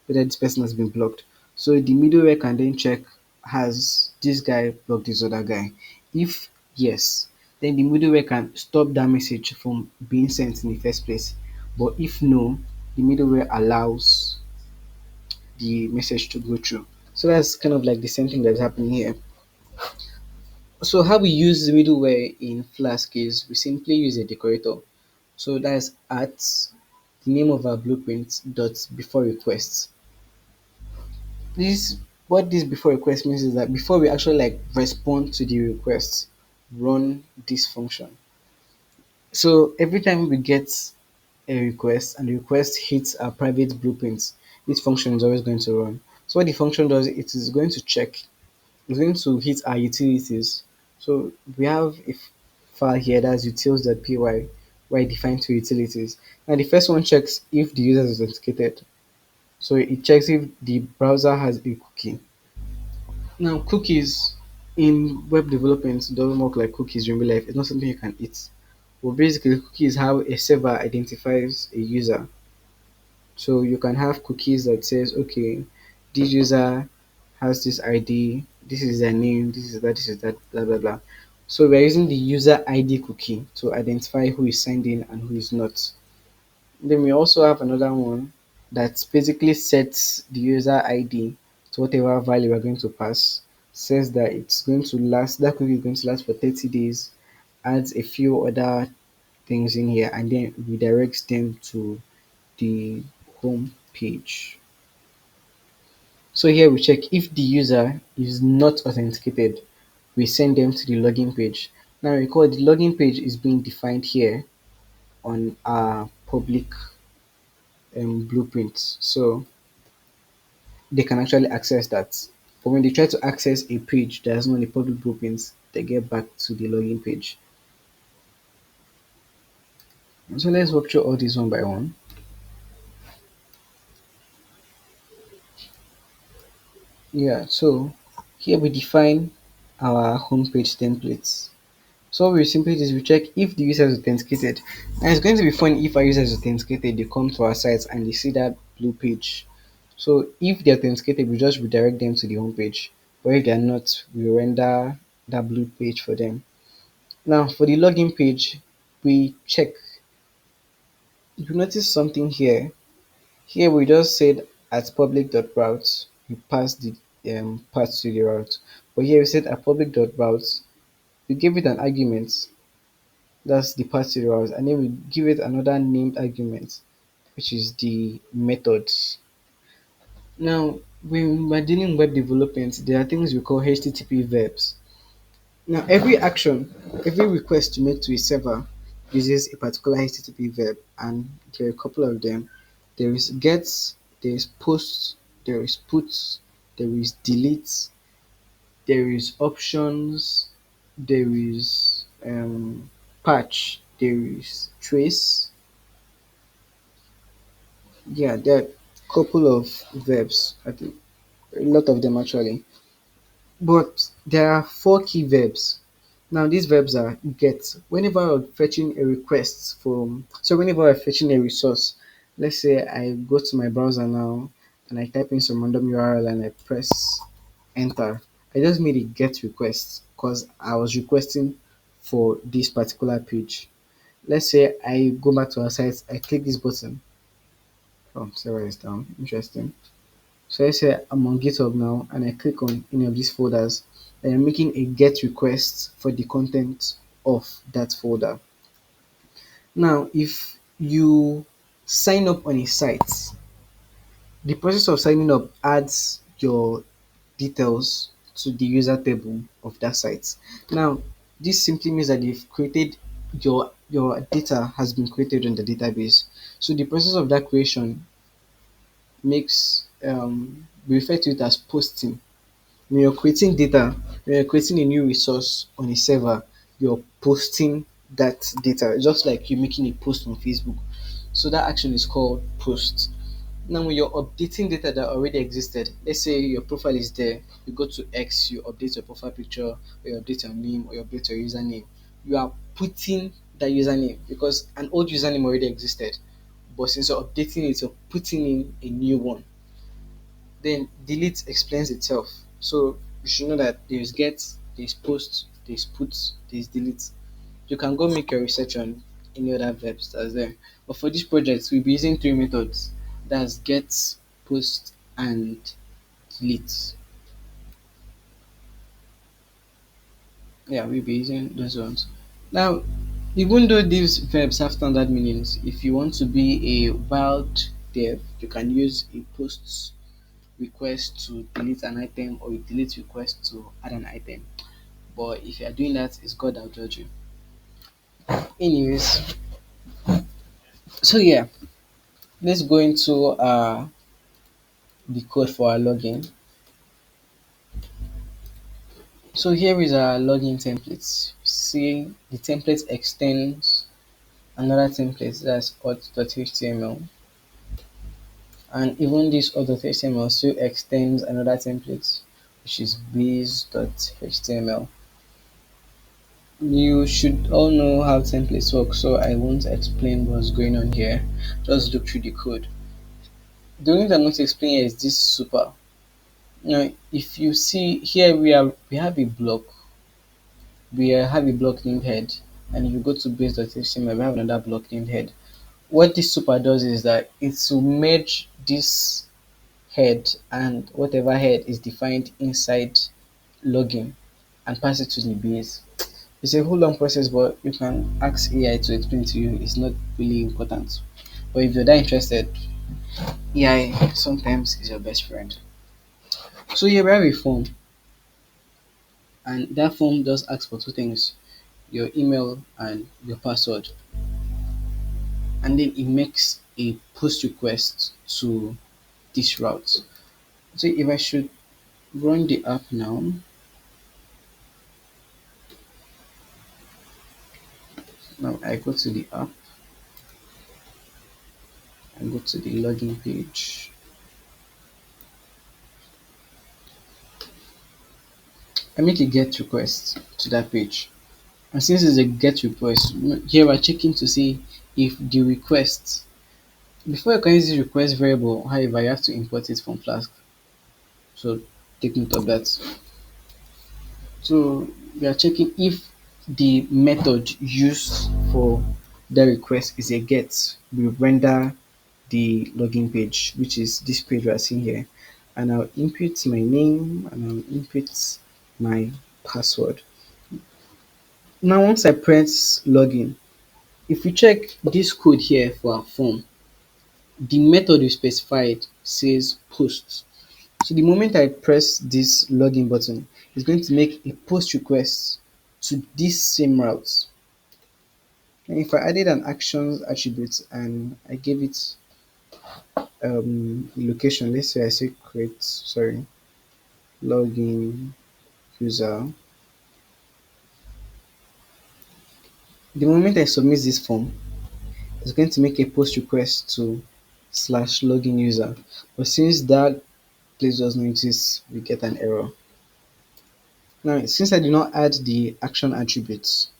whether this person has been blocked. So the middleware can then check, has this guy blocked this other guy? If yes, then the middleware can stop that message from being sent in the first place. But if no, the middleware allows the message to go through. So that's kind of like the same thing that's happening here. So how we use middleware in Flask is we simply use a decorator. So that's at the name of our blueprint dot before request. This what this before request means is that before we actually like respond to the request, run this function. So every time we get a request and the request hits our private blueprint, this function is always going to run. So what the function does, it is going to check, it's going to hit our utilities. So we have a file here that's utils.py where I define two utilities. Now the first one checks if the user is authenticated. So it checks if the browser has a cookie. Now cookies in web development doesn't work like cookies in real life. It's not something you can eat. Well, basically cookies how a server identifies a user. So you can have cookies that says, okay, this user has this ID, this is their name, this is that, blah blah blah. So we're using the user ID cookie to identify who is signed in and who is not. Then we also have another one that basically sets the user ID to whatever value we're going to pass. Says that it's going to last, that cookie is going to last for 30 days, adds a few other things in here, and then redirects them to the home page. So here we check if the user is not authenticated, we send them to the login page. Now recall the login page is being defined here on our public blueprint. So they can actually access that. But when they try to access a page that has not a public blueprint, they get back to the login page. So let's walk through all these one by one. Yeah, so here we define our homepage templates. So what we simply do is we check if the user is authenticated. And it's going to be fun if our user is authenticated, they come to our site and they see that blue page. So if they're authenticated, we just redirect them to the home page. But if they're not, we render that blue page for them. Now for the login page, we check. You notice something here. Here we just said at public.route, we pass the path to the route. But here we said at public.route, we give it an argument. That's the path to the route, and then we give it another named argument, which is the methods. Now, when we're dealing web development, there are things we call HTTP verbs. Now, every action, every request you make to a server uses a particular HTTP verb, and there are a couple of them. There is get, there is post, there is put, there is delete, there is options, there is patch, there is trace. Yeah, there are a couple of verbs. I think a lot of them actually. But there are four key verbs. Now these verbs are get. Whenever I'm fetching a request from, so whenever I'm fetching a resource, let's say I go to my browser now and I type in some random URL and I press enter. I just made a get request because I was requesting for this particular page. Let's say I go back to our site, I click this button. Oh, server is down. Interesting. So let's say I'm on GitHub now and I click on any of these folders, and I'm making a get request for the content of that folder. Now, if you sign up on a site, the process of signing up adds your details to the user table of that site. Now, this simply means that they've created your data has been created in the database. So the process of that creation makes we refer to it as posting. When you're creating data, when you're creating a new resource on a server, you're posting that data, just like you making a post on Facebook. So that action is called post. Now, when you're updating data that already existed, let's say your profile is there, you go to X, you update your profile picture, or you update your name, or you update your username. You are putting that username because an old username already existed, but since you're updating it, you're putting in a new one. Then delete explains itself. So you should know that there's get, there's post, there's put, there's delete. You can go make your research on any other verbs that's there. But for this project, we'll be using three methods. That's get, post, and delete. Yeah, we'll be using those ones. Now, even though these verbs have standard meanings, if you want to be a wild dev, you can use a post request to delete an item or a delete request to add an item. But if you are doing that, it's God that'll judge you. Anyways, so yeah, let's go into the code for our login. So here is our login template. See, the template extends another template that's auth.html, and even this auth.html still extends another template, which is base.html. You should all know how templates work, so I won't explain what's going on here. Just look through the code. The only thing I'm going to explain here is this super. Now, if you see here, we have a block. We have a block named head, and if you go to base.html, we have another block named head. What this super does is that it will merge this head and whatever head is defined inside login and pass it to the base. It's a whole long process, but you can ask AI to explain to you. It's not really important. But if you're that interested, AI sometimes is your best friend. So here we have a form, and that form does ask for two things: your email and your password. And then it makes a post request to this route. So if I should run the app now, now I go to the app and go to the login page. I make a get request to that page. And since it's a get request, here we're checking to see if the request, before you can use the request variable, however, you have to import it from Flask. So take note of that. So we are checking if the method used for the request is a get, we render the login page, which is this page we are seeing here. And I'll input my name and I'll input my password. Now, once I press login, if you check this code here for our form, the method we specified says post. So the moment I press this login button, it's going to make a post request to this same route. And if I added an actions attribute and I gave it location. Let's say I say create, sorry, login user. The moment I submit this form, it's going to make a post request to slash login user. But since that place does not exist, we get an error. Now, since I did not add the action attributes,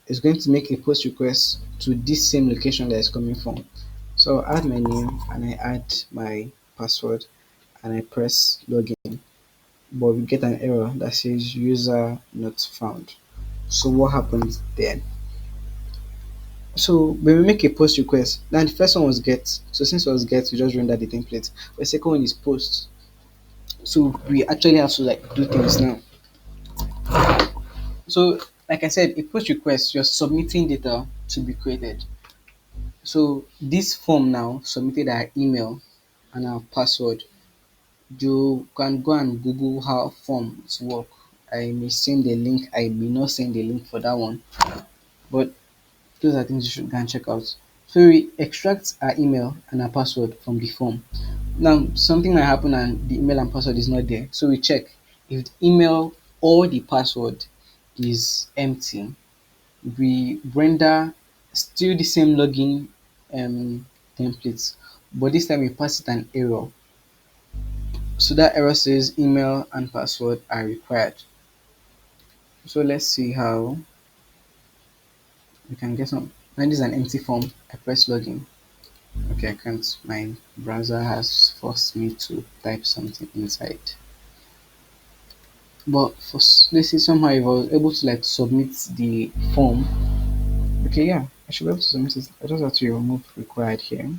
it's going to make a post request to this same location that is coming from. So I add my name and I add my password and I press login. But we get an error that says user not found. So what happens then? So when we make a post request, now the first one was get. So since it was get, we just render the template. The second one is post. So we actually have to like do things now. So like I said, a post request, you're submitting data to be created. So this form now submitted our email and our password. You can go and Google how forms work. I may send a link, I may not send a link for that one, but those are things you should go and check out. So we extract our email and our password from the form. Now something might happen and the email and password is not there. So we check if the email or the password is empty. We render still the same login um, templates, but this time we pass it an error. So that error says email and password are required. So let's see how we can get some. Now this is an empty form. I press login. Okay, I can't. My browser has forced me to type something inside. But for let's say somehow if I was able to like submit the form. Okay, yeah, I should be able to submit it. I just have to remove required here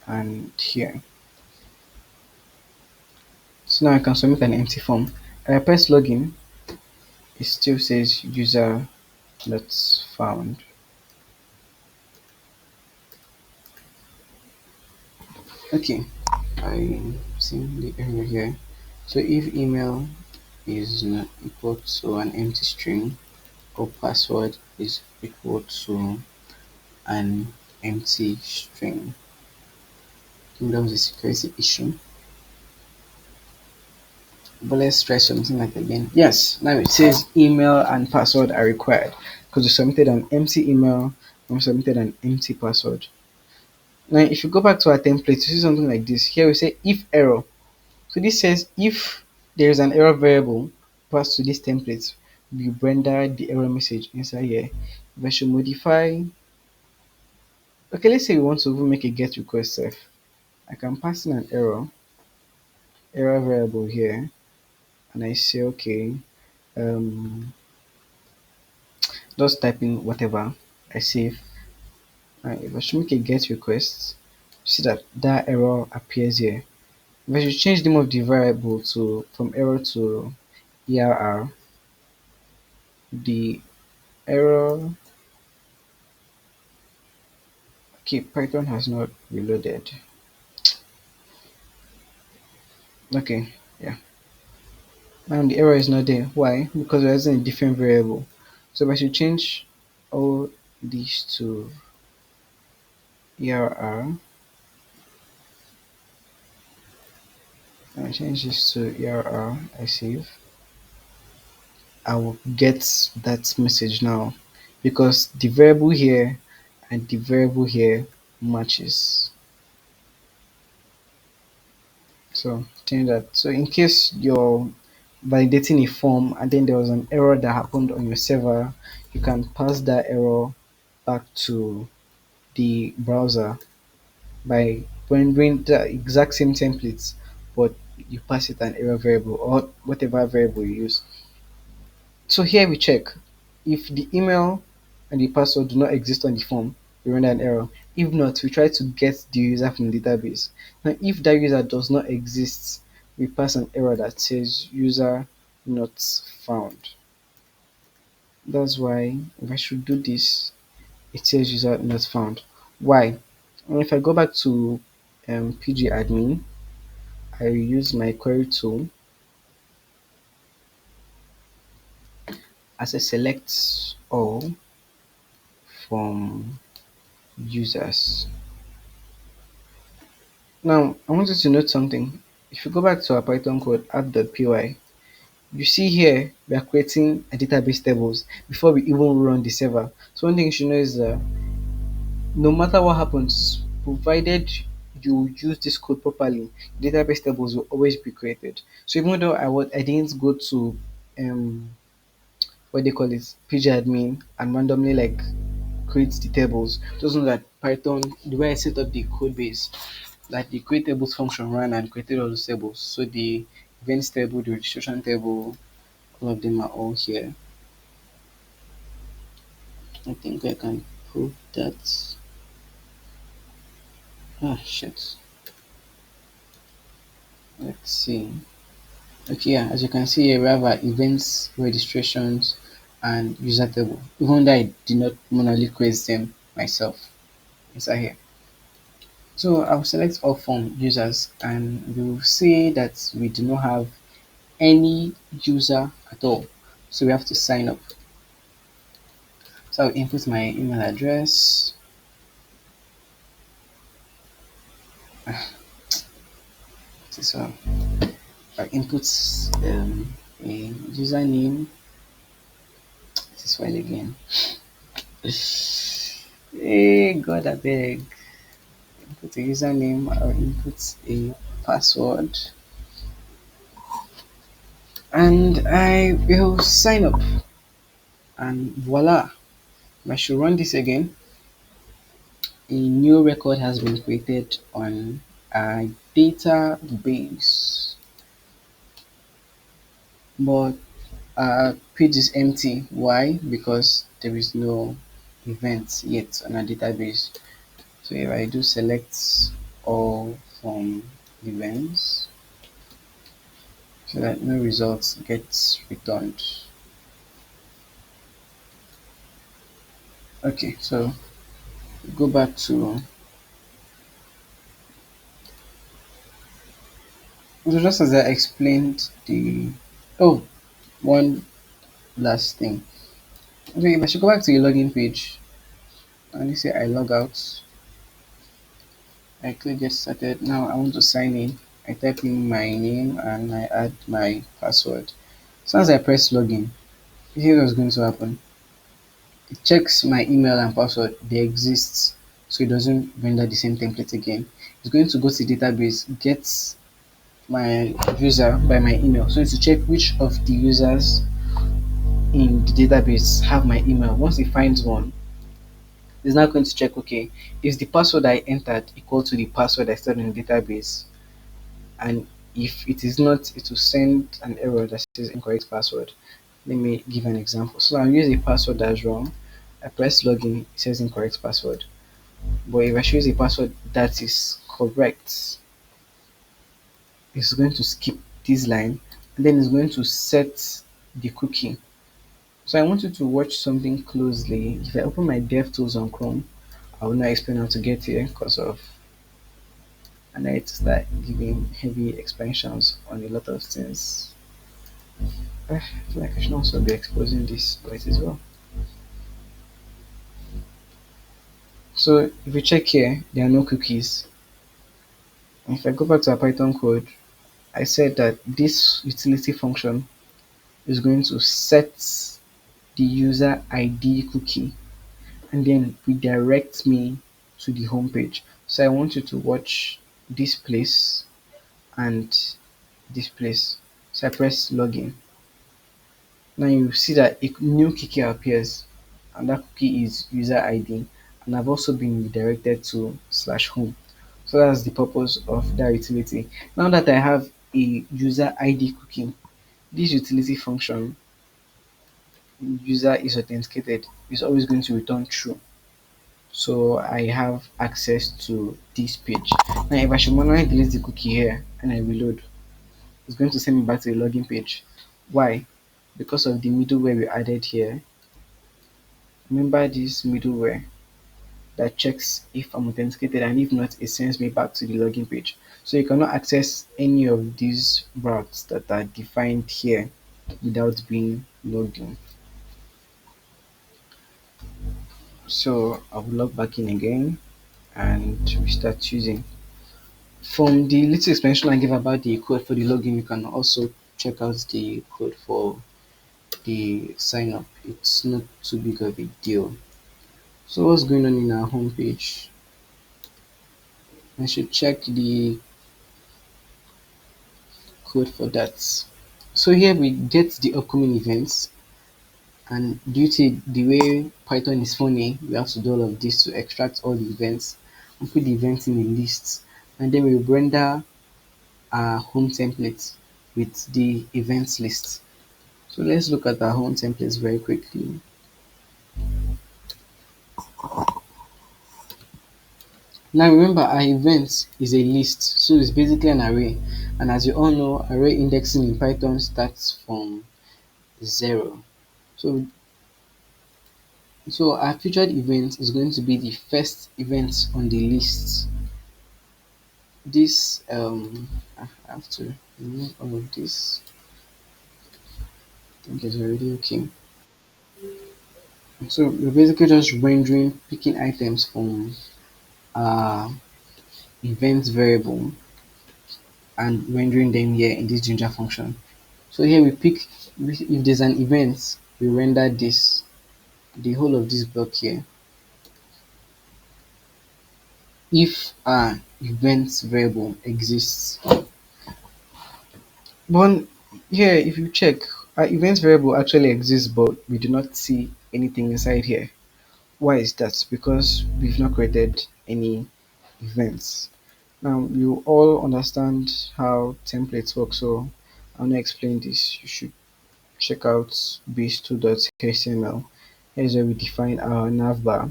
and here. So now I can submit an empty form. And I press login. It still says user not found. Okay, I see the error here. So if email is not equal to an empty string or password is equal to an empty string, I think that was a security issue. But let's try something like again. Yes, now it says email and password are required because we submitted an empty email and we submitted an empty password. Now, if you go back to our template, you see something like this. Here we say if error. So this says if there is an error variable passed to this template, we render the error message inside here. If I should modify, okay, let's say we want to even make a get request self. I can pass in an error variable here, and I say okay, um, just type in whatever. I save. If I should make a get request, see that that error appears here. If I should change the name of the variable to from error to err, the error. Okay, Python has not reloaded. Okay, yeah. Now the error is not there. Why? Because we're using a different variable. So if I should change all these to err, I change this to err, I save. I will get that message now because the variable here and the variable here matches. So change that. So in case you're validating a form and then there was an error that happened on your server, you can pass that error back to the browser by rendering the exact same templates, but you pass it an error variable or whatever variable you use. So here we check if the email and the password do not exist on the form, we render an error. If not, we try to get the user from the database. Now, if that user does not exist, we pass an error that says user not found. That's why if I should do this, it says user not found. Why? And if I go back to pgadmin, I use my query tool as a select all from users. Now, I want you to note something. If you go back to our Python code app.py, you see here we are creating a database tables before we even run the server. So one thing you should know is that no matter what happens, provided you use this code properly, database tables will always be created. So even though I didn't go to um what they call it pgadmin and randomly like create the tables, just know that Python, the way I set up the code base, that the create tables function ran and created all those tables. So the events table, the registration table, all of them are all here. I think I can prove that. Ah, shit. Let's see. Okay, yeah, as you can see here, we have our events, registrations, and user table. Even though I did not manually create them myself, inside here. So I'll select all form users, and we'll see that we do not have any user at all. So we have to sign up. So I'll input my email address. So I input a username. This file again. Hey God, I beg. Input a username. I'll input a password, and I will sign up. And voila! I should run this again. A new record has been created on a database, but page is empty. Why? Because there is no event yet on our database. So if I do select all from events, so that no results gets returned. Okay, so go back to, so just as I explained the, oh, one last thing. Okay, if I should go back to the login page and you say I log out, I click get started. Now I want to sign in. I type in my name and I add my password. So as I press login, you see what's going to happen. It checks my email and password, they exist, so it doesn't render the same template again. It's going to go to the database, get my user by my email. So it's to check which of the users in the database have my email. Once it finds one, it's now going to check, okay, is the password I entered equal to the password I stored in the database? And if it is not, it will send an error that says incorrect password. Let me give an example. So I'll use a password that's wrong. I press login, it says incorrect password. But if I choose a password that is correct, it's going to skip this line and then it's going to set the cookie. So I want you to watch something closely. If I open my DevTools on Chrome, I will not explain how to get here because of, and I need to start giving heavy expansions on a lot of things. I feel like I should also be exposing this, but it is well. So if you check here, there are no cookies. If I go back to our Python code, I said that this utility function is going to set the user ID cookie and then redirect me to the home page. So I want you to watch this place and this place. So I press login. Now you see that a new cookie appears and that cookie is user ID, and I've also been redirected to slash home. So that's the purpose of that utility. Now that I have a user ID cookie, this utility function user is authenticated is always going to return true. So I have access to this page. Now if I should manually delete the cookie here and I reload, it's going to send me back to the login page. Why? Because of the middleware we added here. Remember this middleware that checks if I'm authenticated, and if not, it sends me back to the login page. So you cannot access any of these routes that are defined here without being logged in. So I will log back in again and we start using. From the little explanation I give about the code for the login, you can also check out the code for the sign up. It's not too big of a deal. So what's going on in our homepage? I should check the code for that. So here we get the upcoming events, and due to the way Python is funny, we have to do all of this to extract all the events and put the events in a list, and then we render our home template with the events list. So let's look at our home templates very quickly. Now remember, our events is a list, so it's basically an array, and as you all know, array indexing in Python starts from 0. So our featured event is going to be the first event on the list. This I have to remove all of this. I think it's already okay. So we're basically just rendering, picking items from our event variable and rendering them here in this ginger function. So here we pick, if there's an event, we render this, the whole of this block here. If our event variable exists, but here if you check, our event variable actually exists, but we do not see anything inside here. Why is that? Because we've not created any events. Now you all understand how templates work, so I'll not explain this. You should check out base2.html. Here's where we define our navbar.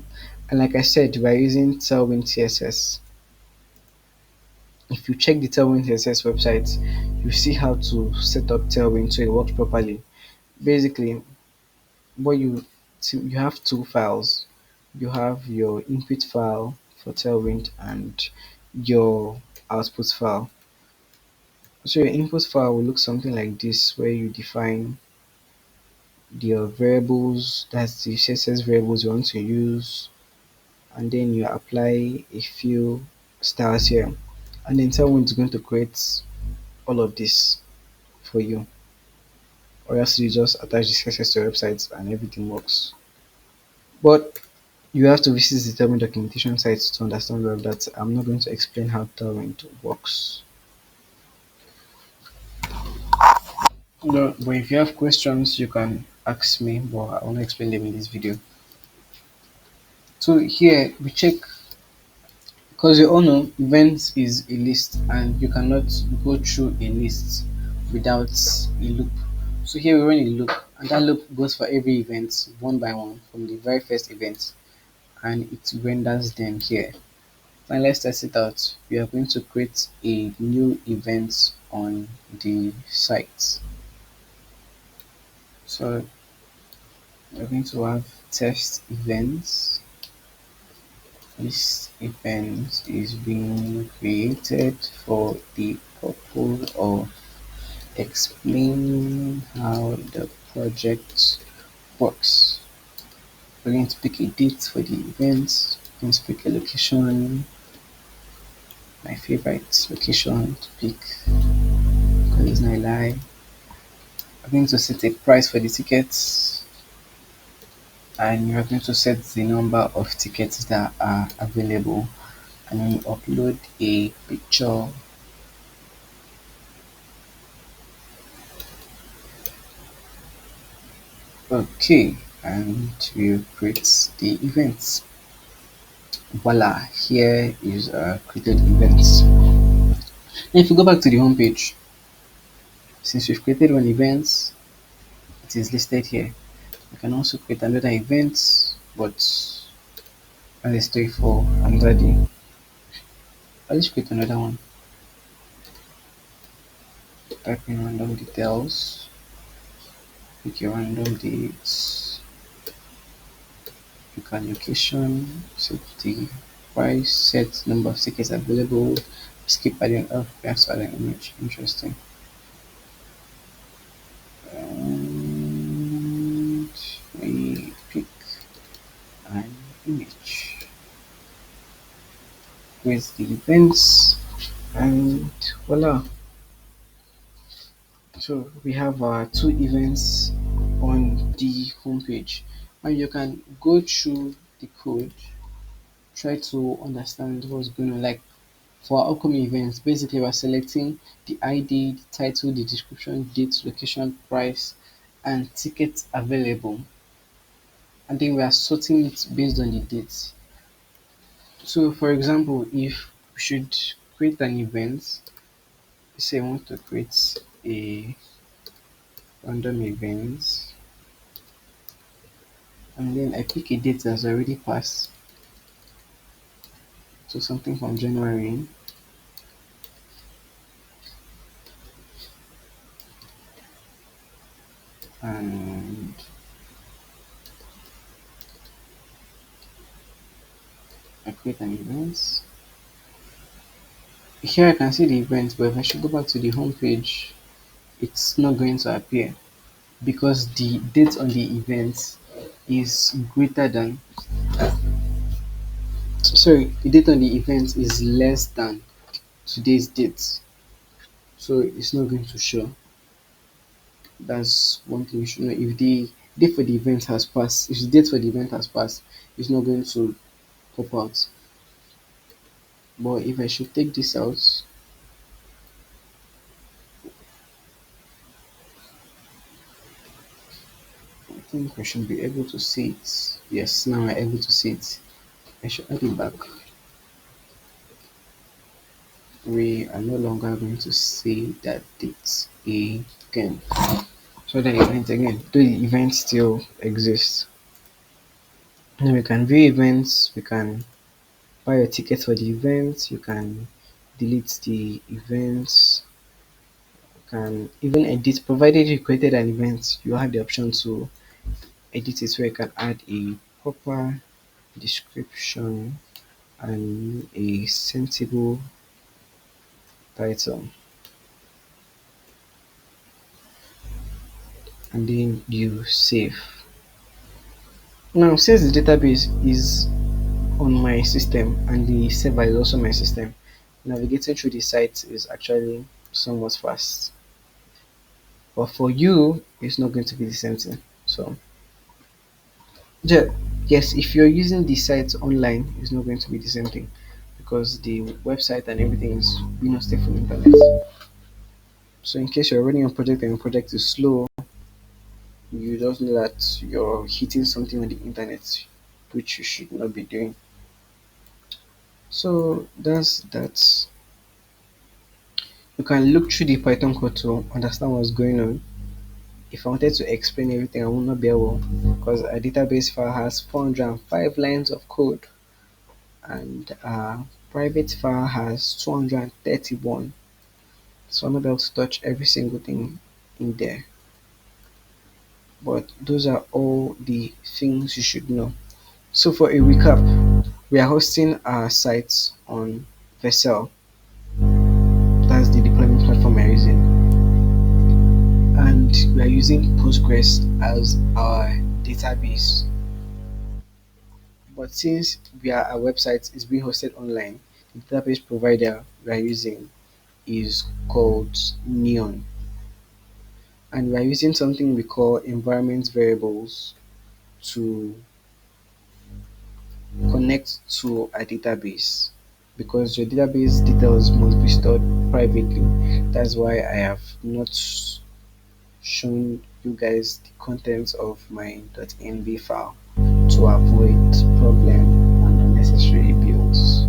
And like I said, we're using Tailwind CSS. If you check the Tailwind CSS website, you see how to set up Tailwind so it works properly. Basically, what you have two files. You have your input file for Tailwind and your output file. So your input file will look something like this, where you define your variables, that's the CSS variables you want to use, and then you apply a few styles here, and then Tailwind is going to create all of this for you, or else you just attach the CSS to your website and everything works. But you have to visit the Tailwind documentation site to understand all of that. I'm not going to explain how Tailwind works. No, but if you have questions, you can ask me, but I want to explain them in this video. So here we check, because you all know events is a list and you cannot go through a list without a loop. So here we run a loop, and that loop goes for every event one by one from the very first event, and it renders them here. Now let's test it out. We are going to create a new event on the site. So we're going to have test events. This event is being created for the purpose of explaining how the project works. We're going to pick a date for the event. We're going to pick a location, my favorite location to pick because it's not live. I'm going to set a price for the tickets, and you're going to set the number of tickets that are available, and then upload a picture. Okay, and we'll create the events. Voila, here is created events. Now if you go back to the home page, since we've created one event, it is listed here. You can also create another event, but let's stay for another day. Let's create another one. Type in random details, pick a random date, pick a location, set the price, set number of tickets available, skip adding up, add an image. Interesting. And we pick an image with the events. And voila. So we have our two events on the homepage, and you can go through the code, try to understand what's going on. Like for our upcoming events, basically we're selecting the ID, the title, the description, date, location, price, and tickets available, and then we are sorting it based on the dates. So, for example, if we should create an event, say I want to create a random event, and then I pick a date that's already passed, so something from January, and I create an event. Here I can see the event, but if I should go back to the home page, it's not going to appear because the date on the event is greater than, sorry, the date on the event is less than today's date, so it's not going to show. That's one thing you should know. If the date for the event has passed, if the date for the event has passed, it's not going to pop out. But if I should take this out, I think we should be able to see it. Yes, now I'm able to see it. I should add it back. We are no longer going to see that date again. So the event again, though the event still exists. Now we can view events, we can buy a ticket for the event, you can delete the events, can even edit, provided you created an event, you have the option to edit it where you can add a proper description and a sensible title, and then you save. Now since the database is on my system and the server is also my system, navigating through the site is actually somewhat fast, but for you it's not going to be the same thing. So yeah, yes, if you're using the site online, it's not going to be the same thing because the website and everything is stay full internet. So in case you're running a project and your project is slow, you just know that you're hitting something on the internet, which you should not be doing. So that's that. You can look through the Python code to understand what's going on. If I wanted to explain everything, I will not be able because a database file has 405 lines of code and a private file has 231. So I'm not able to touch every single thing in there. But those are all the things you should know. So for a recap, we are hosting our sites on Vercel. That's the deployment platform we're using. And we are using Postgres as our database. But since our website is being hosted online, the database provider we are using is called Neon. And we are using something we call environment variables to connect to a database because your database details must be stored privately. That's why I have not shown you guys the contents of my .env file to avoid problem and unnecessary builds.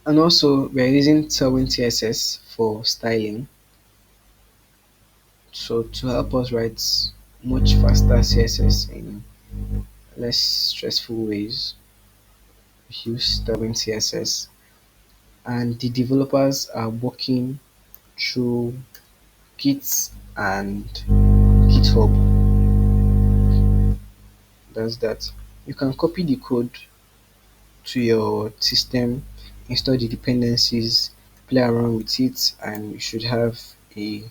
And also we are using Tailwind CSS for styling, so to help us write much faster CSS in less stressful ways. We use Tailwind CSS, and the developers are working through Git and GitHub. That's that. You can copy the code to your system, install the dependencies, play around with it, and you should have a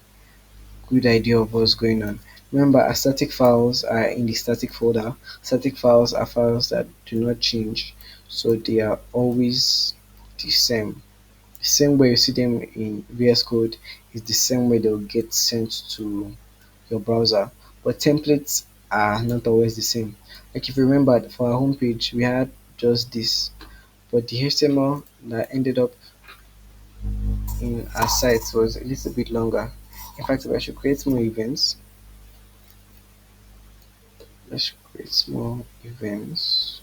good idea of what's going on. Remember, our static files are in the static folder. Static files are files that do not change. So they are always the same. The same way you see them in VS Code is the same way they'll get sent to your browser. But templates are not always the same. Like if you remember for our homepage, we had just this, but the HTML that ended up in our site was a little bit longer. In fact, if I should create more events, let's create more events.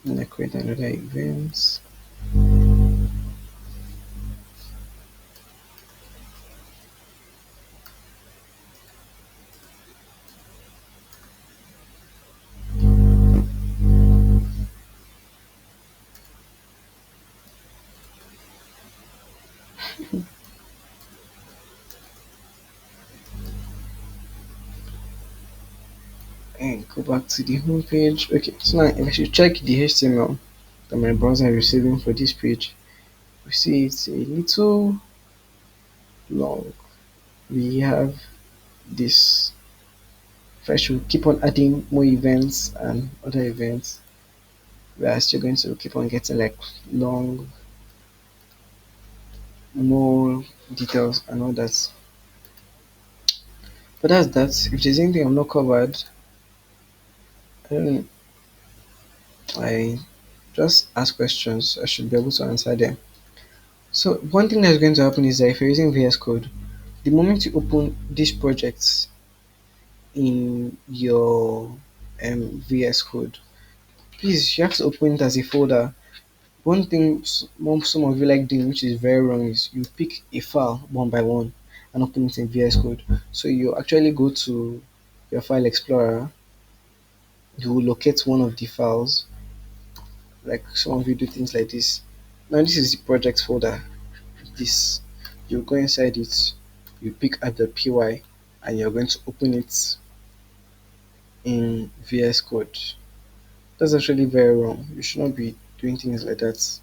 And I create another event. And go back to the home page. Okay, so now if I should check the HTML that my browser is receiving for this page, we see it's a little long. We have this. If I should keep on adding more events and other events, we are still going to keep on getting like long, more details and all that. But that's that. If there's anything I'm not covered, I don't know, I just ask questions. I should be able to answer them. So one thing that's going to happen is that if you're using VS Code, the moment you open these projects in your VS Code, please you have to open it as a folder. One thing some of you like doing, which is very wrong, is you pick a file one by one and open it in VS Code. So you actually go to your file explorer, you will locate one of the files, like some of you do things like this. Now this is the project folder. This you go inside it, you pick at the py, and you're going to open it in VS Code. That's actually very wrong. You should not be doing things like that.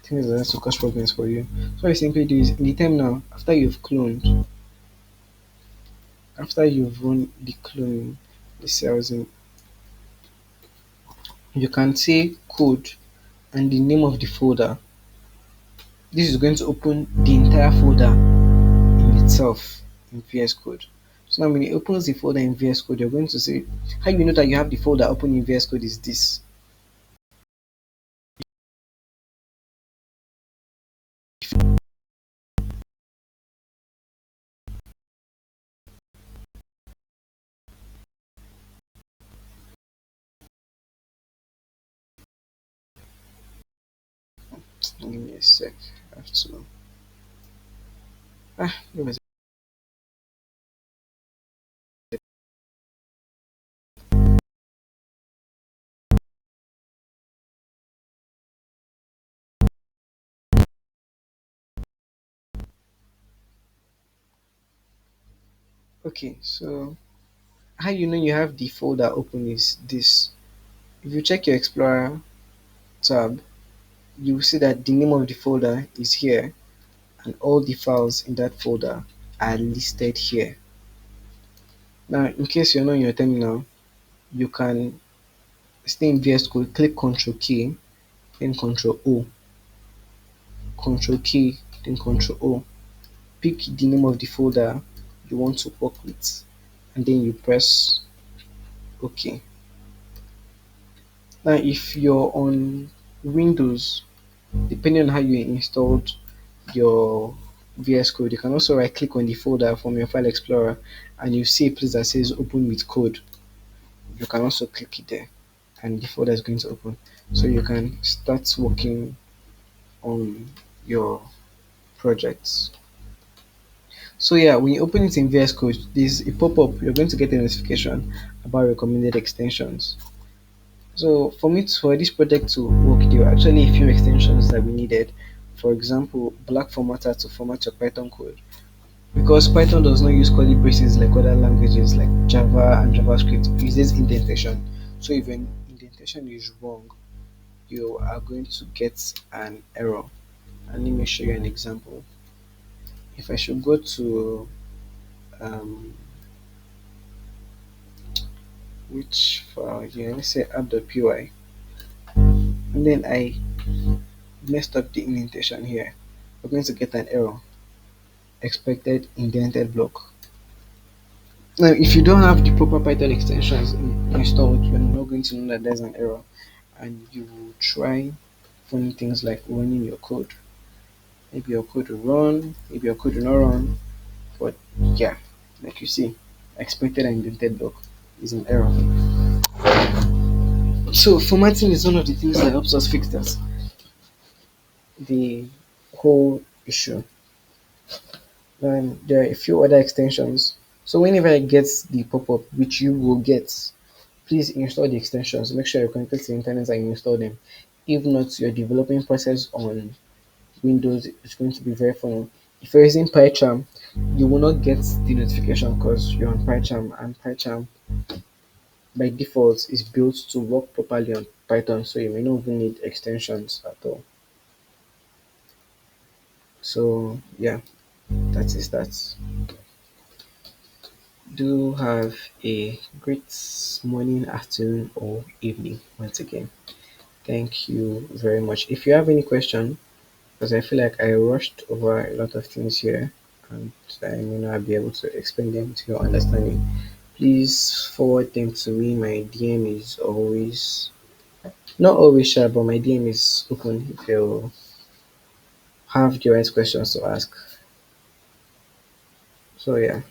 Things like that to cause problems for you. So what you simply do is in the terminal, after you've run the clone the cells in, you can say code and the name of the folder. This is going to open the entire folder in itself in VS Code. So now when it opens the folder in VS Code, you're going to say how you know that you have the folder open in VS Code is this. Give me a sec. I have to. Give me a sec. Okay, so how you know you have the folder open is this. If you check your Explorer tab, you will see that the name of the folder is here and all the files in that folder are listed here. Now, in case you're not in your terminal, you can stay in VS Code, click Ctrl key, then Ctrl O, Ctrl key, then Ctrl O. Pick the name of the folder you want to work with, and then you press OK. Now, if you're on Windows, depending on how you installed your VS Code, you can also right click on the folder from your file explorer and you see a place that says open with code. You can also click it there and the folder is going to open. So you can start working on your projects. So yeah, when you open it in VS Code, there's a pop-up. You're going to get a notification about recommended extensions. So for this project to work, there were actually a few extensions that we needed. For example, black formatter to format your Python code. Because Python does not use curly braces like other languages like Java and JavaScript, it uses indentation. So if an indentation is wrong, you are going to get an error. And let me show you an example. If I should go to um, which file here, let's say app.py, and then I messed up the indentation here, we're going to get an error, expected indented block. Now, if you don't have the proper Python extensions installed, you're not going to know that there's an error, and you will try funny things like running your code. Maybe your code will run, maybe your code will not run, but yeah, like you see, expected and indented block is an error. So formatting is one of the things that helps us fix that. The whole issue. And there are a few other extensions. So whenever I get the pop-up, which you will get, please install the extensions. Make sure you're connected to the internet and you install them. If not, your developing process on Windows is going to be very fun. If you're using PyCharm, you will not get the notification because you're on PyCharm, and PyCharm by default is built to work properly on Python, so you may not even need extensions at all. So yeah, that is that. Do have a great morning, afternoon, or evening once again. Thank you very much. If you have any question, because I feel like I rushed over a lot of things here and I may not be able to explain them to your understanding, please forward them to me. My DM is always, not always shy, but my DM is open if you have the right questions to ask. So yeah,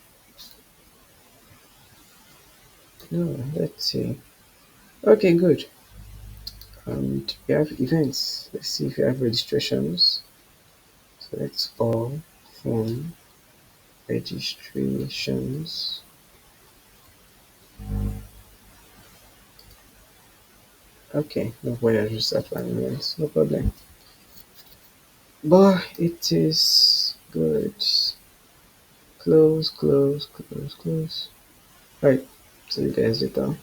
no, let's see. Okay, good. And we have events. Let's see if you have registrations. So let's all form registrations. Okay, nobody has registered for an event. No problem. But it is good. Close, close, close, close. Right. See you guys later.